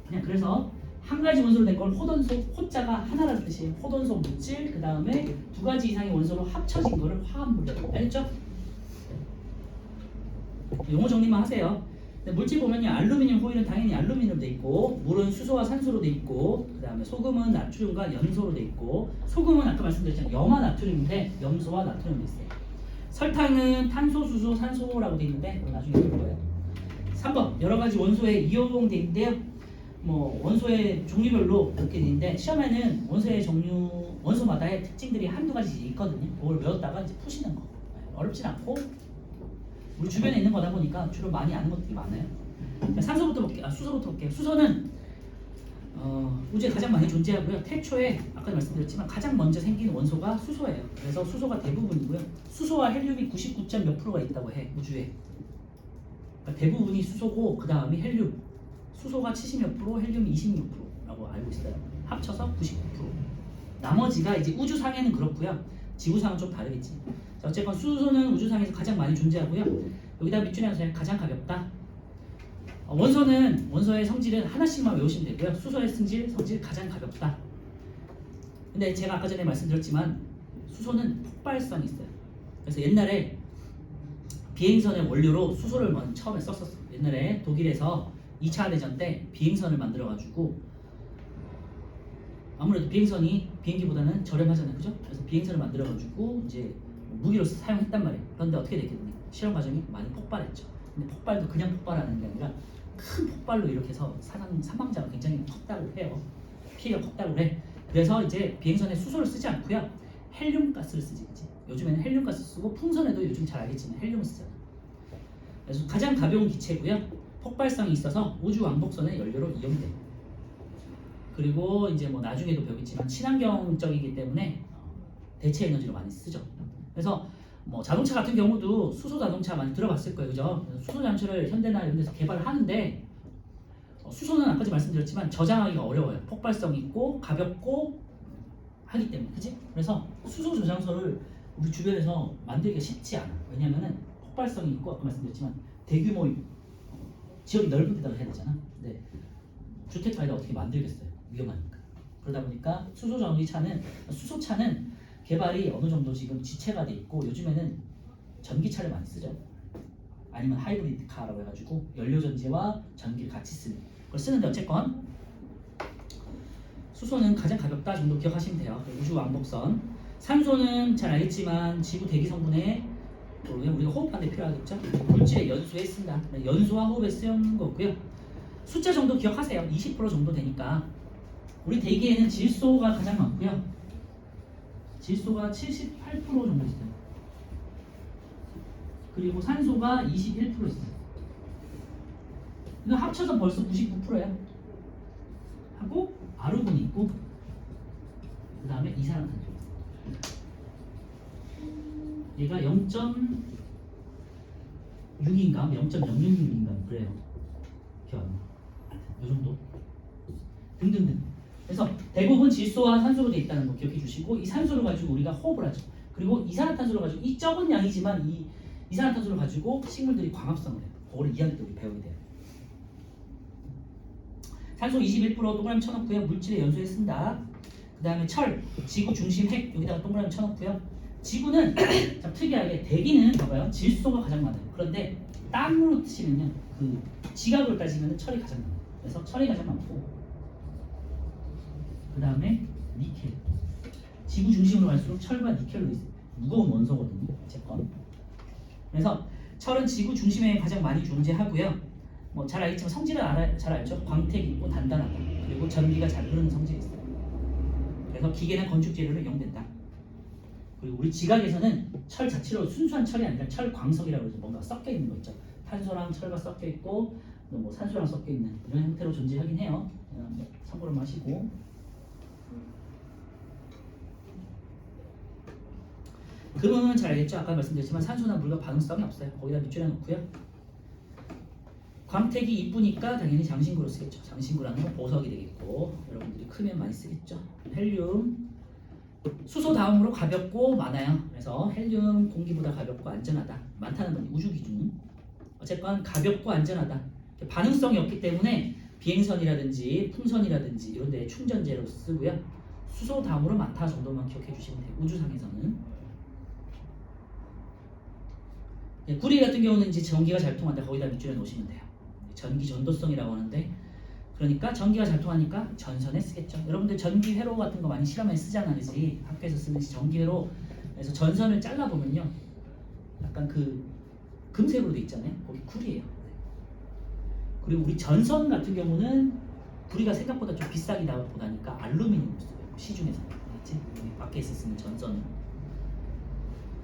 그냥 그래서 한 가지 원소로 된 걸 호돈소, 호자가 하나라는 뜻이에요. 호돈소 물질, 그 다음에 두 가지 이상의 원소로 합쳐진 거를 화합물이라고. 알겠죠? 용어 정리만 하세요. 근데 물질 보면요, 알루미늄 호일은 당연히 알루미늄으로 돼 있고, 물은 수소와 산소로 돼 있고, 그 다음에 소금은 나트륨과 염소로 돼 있고, 소금은 아까 말씀드렸잖아요, 염화 나트륨인데 염소와 나트륨이 있어요. 설탕은 탄소, 수소, 산소라고 돼 있는데 나중에 볼 거예요. 3번 여러 가지 원소의 이용돼 있는데요. 뭐 원소의 종류별로 이렇게 있는데 시험에는 원소의 종류, 원소마다의 특징들이 한두 가지 있거든요. 그걸 외웠다가 이제 푸시는 거. 어렵진 않고 우리 주변에 있는 거다 보니까 주로 많이 아는 것들이 많아요. 산소부터 볼게요. 수소부터 볼게요. 수소는 우주에 가장 많이 존재하고요. 태초에 아까 말씀드렸지만 가장 먼저 생긴 원소가 수소예요. 그래서 수소가 대부분이고요. 수소와 헬륨이 99점 몇 프로가 있다고 해 우주에. 그러니까 대부분이 수소고 그 다음이 헬륨. 수소가 70몇 프로, 헬륨이 26%라고 알고 있어요. 합쳐서 99%. 나머지가 이제 우주상에는 그렇고요. 지구상은 좀 다르겠지. 자, 어쨌건 수소는 우주상에서 가장 많이 존재하고요. 여기다 밑줄에 가장 가볍다. 원소는 원소의 성질은 하나씩만 외우시면 되고요. 수소의 성질 가장 가볍다. 근데 제가 아까 전에 말씀드렸지만 수소는 폭발성이 있어요. 그래서 옛날에 비행선의 원료로 수소를 처음에 썼었어. 옛날에 독일에서 2차 대전 때 비행선을 만들어가지고 아무래도 비행선이 비행기보다는 저렴하잖아요, 그죠? 그래서 비행선을 만들어가지고 이제 무기로 사용했단 말이에요. 그런데 어떻게 됐겠니? 실험 과정이 많이 폭발했죠. 근데 폭발도 그냥 폭발하는 게 아니라 큰 폭발로 이렇게 해서 사망자가 굉장히 컸다고 해요. 피해가 컸다고 해. 그래서 이제 비행선에 수소를 쓰지 않고요, 헬륨 가스를 쓰지. 요즘에는 헬륨 가스 쓰고 풍선에도 요즘 잘 알겠지만 헬륨을 쓰잖아요. 그래서 가장 가벼운 기체고요. 폭발성이 있어서 우주 왕복선의 연료로 이용돼요. 그리고 이제 뭐 나중에도 배우겠지만 친환경적이기 때문에 대체 에너지로 많이 쓰죠. 그래서 뭐 자동차 같은 경우도 수소 자동차 많이 들어봤을 거예요, 그죠? 수소 자동차를 현대나 이런 데서 개발을 하는데 수소는 아까 말씀드렸지만 저장하기가 어려워요. 폭발성이 있고 가볍고 하기 때문에, 그지? 그래서 수소 저장소를 우리 주변에서 만들기가 쉽지 않아. 왜냐면은 폭발성이 있고 아까 말씀드렸지만 대규모 지역이 넓은 데다가 해야 되잖아. 근데 주택가에다 어떻게 만들겠어요? 위험하니까. 그러다 보니까 수소차는 개발이 어느 정도 지금 지체가 돼 있고 요즘에는 전기차를 많이 쓰죠. 아니면 하이브리드 카라고 해가지고 연료 전지와 전기를 같이 쓰는 걸 쓰는데 어쨌건 수소는 가장 가볍다 정도 기억하시면 돼요. 우주 왕복선. 산소는 잘 알겠지만 지구 대기 성분에 우리가 호흡하는 데 필요하겠죠? 물질의 연소에 쓴다. 연소와 호흡에 쓰는 거고요. 숫자 정도 기억하세요. 20% 정도 되니까. 우리 대기에는 질소가 가장 많고요. 질소가 78% 정도 있어요. 그리고 산소가 21% 있어요. 이거 합쳐서 벌써 99%야. 하고 아르곤이 있고 그 다음에 이산화탄소. 얘가 0.6인가 0.066인가 그래요. 기억 안 나. 이 정도. 등등등. 그래서 대부분 질소와 산소로 되어 있다는 거 기억해 주시고 이 산소를 가지고 우리가 호흡을 하죠. 그리고 이산화탄소를 가지고 이 적은 양이지만 이 이산화탄소를 가지고 식물들이 광합성을 해요. 그거를 2학기 때 우리 배우게 돼요. 산소 21% 동그라미 쳐놓고요. 물질의 연소에 쓴다. 그 다음에 철, 지구 중심 핵 여기다가 동그라미 쳐놓고요. 지구는 참 특이하게 대기는 봐봐요. 질소가 가장 많아요. 그런데 땅으로 치면요. 그 지각으로 따지면 철이 가장 많아요. 그래서 철이 가장 많고 그 다음에 니켈. 지구 중심으로 갈수록 철과 니켈로 있어요. 무거운 원소거든요. 어쨌건. 그래서 철은 지구 중심에 가장 많이 존재하고요. 뭐 잘 알겠지만 성질은 잘 알죠. 광택이 있고 단단하고 그리고 전기가 잘 흐르는 성질이 있어요. 그래서 기계나 건축 재료로 이용된다. 그리고 우리 지각에서는 철 자체로 순수한 철이 아니라 철 광석이라고 해서 뭔가 섞여 있는 거 있죠. 탄소랑 철과 섞여 있고 뭐 산소랑 섞여 있는 이런 형태로 존재하긴 해요. 참고로 마시고. 금은 잘 알겠죠? 아까 말씀드렸지만 산소나 물과 반응성이 없어요. 거기다 밑줄에 놓고요. 광택이 이쁘니까 당연히 장신구로 쓰겠죠. 장신구라는 건 보석이 되겠고 여러분들이 크면 많이 쓰겠죠. 헬륨, 수소 다음으로 가볍고 많아요. 그래서 헬륨 공기보다 가볍고 안전하다. 많다는 건 우주 기준. 어쨌건 가볍고 안전하다. 반응성이 없기 때문에 비행선이라든지 풍선이라든지 이런 데 충전재로 쓰고요. 수소 다음으로 많다 정도만 기억해 주시면 돼요. 우주상에서는. 구리 같은 경우는 이제 전기가 잘 통한다. 거기다 밑줄에 놓으시면 돼요. 전기 전도성이라고 하는데 그러니까 전기가 잘 통하니까 전선에 쓰겠죠. 여러분들 전기 회로 같은 거 많이 실험에 쓰잖아요. 그지? 학교에서 쓰는 전기 회로에서 전선을 잘라 보면요. 약간 그 금색으로 돼 있잖아요. 거기 구리예요. 그리고 우리 전선 같은 경우는 구리가 생각보다 좀 비싸게 나보다니까 알루미늄을 써요. 시중에서. 알겠지? 여기 밖에서 쓰는 전선은.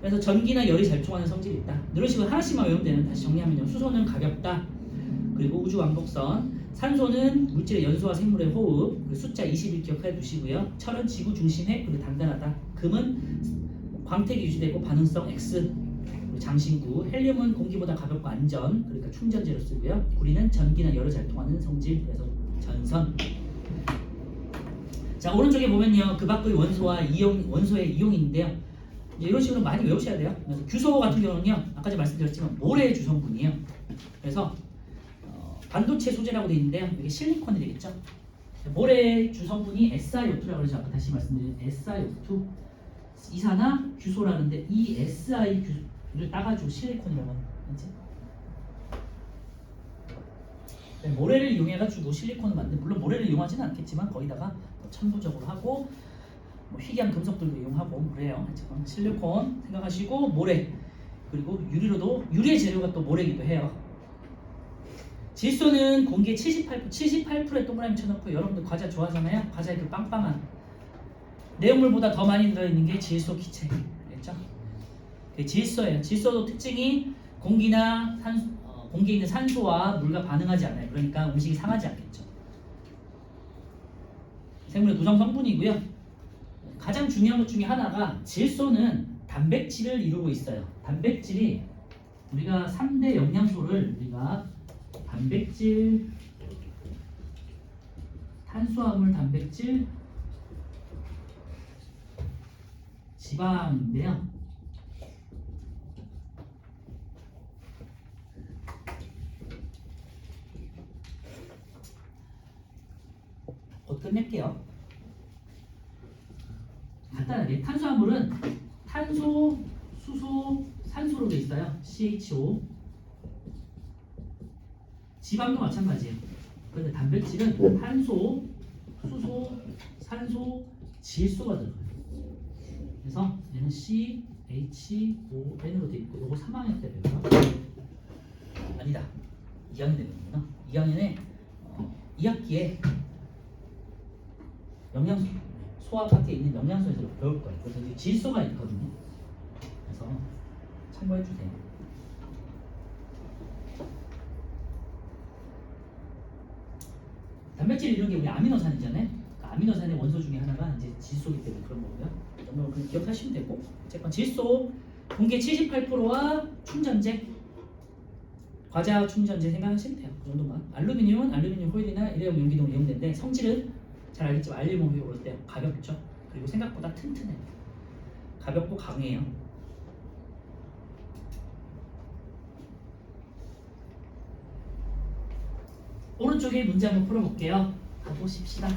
그래서 전기나 열이 잘 통하는 성질이 있다. 이런 식으로 하나씩만 외우면 되는. 다시 정리하면요. 수소는 가볍다. 그리고 우주 왕복선. 산소는 물질의 연소와 생물의 호흡. 그리고 숫자 21 기억해 두시고요. 철은 지구 중심에 그리고 단단하다. 금은 광택이 유지되고 반응성 X. 그리고 장신구. 헬륨은 공기보다 가볍고 안전. 그러니까 충전재로 쓰고요. 구리는 전기나 열을 잘 통하는 성질. 그래서 전선. 자 오른쪽에 보면요. 그 밖의 원소와 원소의 이용인데요. 이런 식으로 많이 외우셔야 돼요. 그래서 규소 같은 경우는요, 아까 전에 말씀드렸지만 모래 주성분이에요. 그래서 반도체 소재라고 되어 있는데요, 이게 실리콘이 되겠죠. 모래 주성분이 SiO2라고 해서 아까 다시 말씀드린 SiO2 이산화 규소라는데 이 Si를 따가지고 실리콘이라고 하는 거지. 모래를 이용해가지고 실리콘을 만든 물론 모래를 이용하지는 않겠지만 거기다가 첨부적으로 하고. 뭐 희귀한 금속들도 이용하고 그래요. 실리콘 생각하시고 모래 그리고 유리의 재료가 또 모래이기도 해요. 질소는 공기의 78%의 동그라미 쳐놓고 여러분들 과자 좋아하잖아요. 과자에 그 빵빵한 내용물보다 더 많이 들어있는 게 질소 기체. 알겠죠? 그게 질소예요. 질소도 특징이 공기에 있는 산소와 물과 반응하지 않아요. 그러니까 음식이 상하지 않겠죠. 생물의 구성 성분이고요. 가장 중요한 것 중에 하나가 질소는 단백질을 이루고 있어요. 단백질이 우리가 3대 영양소를 우리가 단백질, 탄수화물, 단백질, 지방인데요. 곧 끝낼게요. 간단하게 탄수화물은 탄소, 수소, 산소로 되어 있어요. CHO. 지방도 마찬가지예요. 그런데 단백질은 탄소, 수소, 산소, 질소가 들어가요. 그래서 얘는 CHON으로 되어 있고 이거 3학년 때 배워요. 아니다. 2학년 때 배우는구나. 2학년에 2학기에 영양소 소화 파트에 있는 영양소에서 배울 거예요. 그래서 이제 질소가 있거든요. 그래서 참고해 주세요. 단백질 이런 게 우리 아미노산이잖아요. 그러니까 아미노산의 원소 중에 하나가 이제 질소이기 때문에 그런 거고요. 이 정도는 그냥 기억하시면 되고 어쨌건 질소 공기 78%와 충전재 과자 충전재 생각하시면 돼요. 그 정도만. 알루미늄은 알루미늄 호일이나 일회용 용기동 이용되는데 성질은 잘 알겠지만 알루미늄 호일 오를 때 가볍죠. 그리고 생각보다 튼튼해요. 가볍고 강해요. 오른쪽에 문제 한번 풀어볼게요. 가보십시다.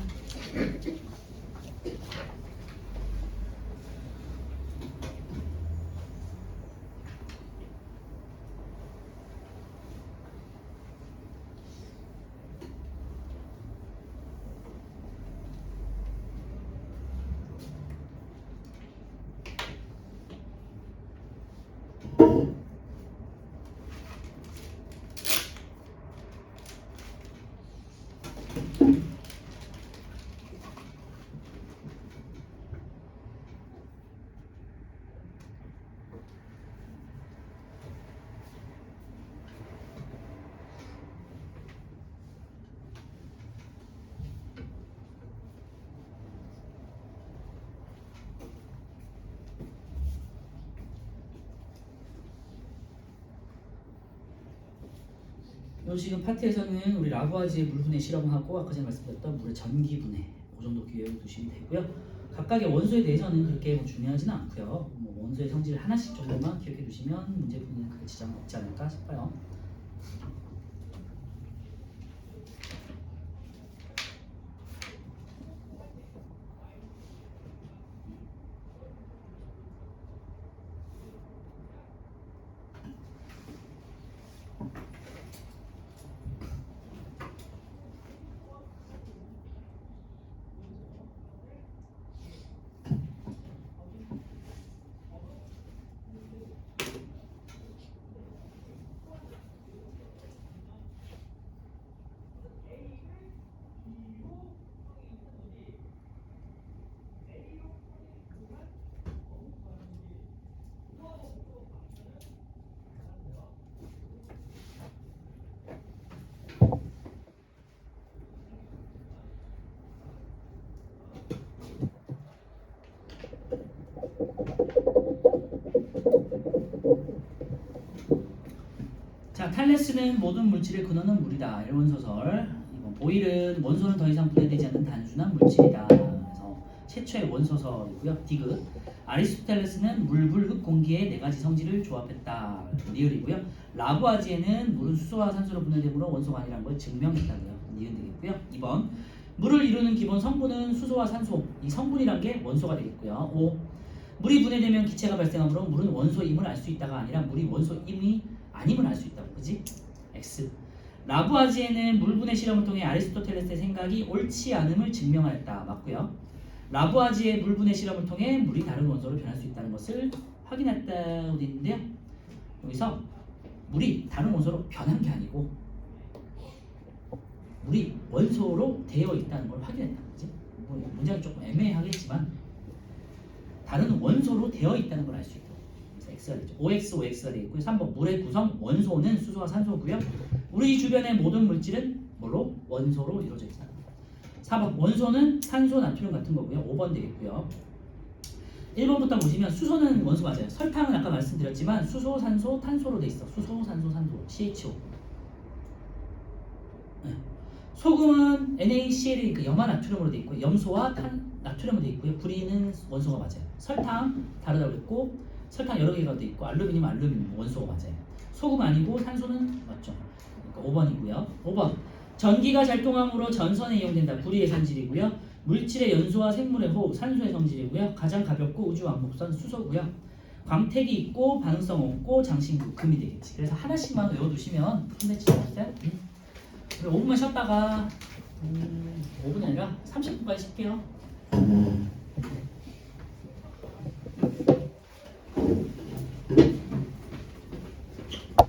지금 파트에서는 우리 라구아지의 물분해 실험하고 아까 전에 말씀드렸던 물의 전기분해 그 정도 기억해 두시면 되고요. 각각의 원소에 대해서는 그렇게 뭐 중요하지는 않고요. 뭐 원소의 성질을 하나씩 정도만 기억해 두시면 문제 푸는 크게 지장은 없지 않을까 싶어요. 자, 탈레스는 모든 물질의 근원은 물이다. 1번 소설. 2번 보일은 원소는 더 이상 분해되지 않는 단순한 물질이다. 그래서 최초의 원소설이고요. 디귿. 아리스토텔레스는 물, 불, 흙, 공기의 네 가지 성질을 조합했다. 리을이고요. 라부아지에는 물은 수소와 산소로 분해되므로 원소가 아니라는 걸 증명했다고요. 니은 되겠고요. 2번 물을 이루는 기본 성분은 수소와 산소. 이 성분이란 게 원소가 되겠고요. 5. 물이 분해되면 기체가 발생하므로 물은 원소임을 알 수 있다가 아니라 물이 원소임이 아님을 알 수 있다고. 그지? X. 라부아지에는 물분해 실험을 통해 아리스토텔레스의 생각이 옳지 않음을 증명하였다. 맞고요. 라부아지의 물분해 실험을 통해 물이 다른 원소로 변할 수 있다는 것을 확인했다고 되어 있는데요. 여기서 물이 다른 원소로 변한 게 아니고 물이 원소로 되어 있다는 걸 확인했다는 거지. 뭐 문장이 조금 애매하겠지만 다른 원소로 되어 있다는 걸 알 수 있다. X가 되죠. OX, OX가 되겠고요. 3번 물의 구성 원소는 수소와 산소고요. 우리 주변의 모든 물질은 뭘로? 원소로 이루어져 있다. 4번 원소는 산소, 나트륨 같은 거고요. 5번 되겠고요. 1번부터 보시면 수소는 원소 맞아요. 설탕은 아까 말씀드렸지만 수소, 산소, 탄소로 돼 있어. 수소, 산소, 산소, CHO. 네. 소금은 NaCl이 그 염화 나트륨으로 돼 있고 염소와 나트륨으로 돼 있고요. 불이는 원소가 맞아요. 설탕 다르다고 그랬고 설탕 여러 개가 돼 있고 알루미늄 원소가 맞아요. 소금 아니고 산소는 맞죠. 그러니까 5번이고요. 5번 전기가 잘 통함으로 전선에 이용된다. 불이의 성질이고요. 물질의 연소와 생물의 호흡 산소의 성질이고요. 가장 가볍고 우주 왕복선 수소고요. 광택이 있고 반응성 없고 장신구 금이 되겠지. 그래서 하나씩만 외워두시면 끝내지 않았어요? 우리 5분만 쉬었다가 5분이 아니라 30분까지 쉴게요.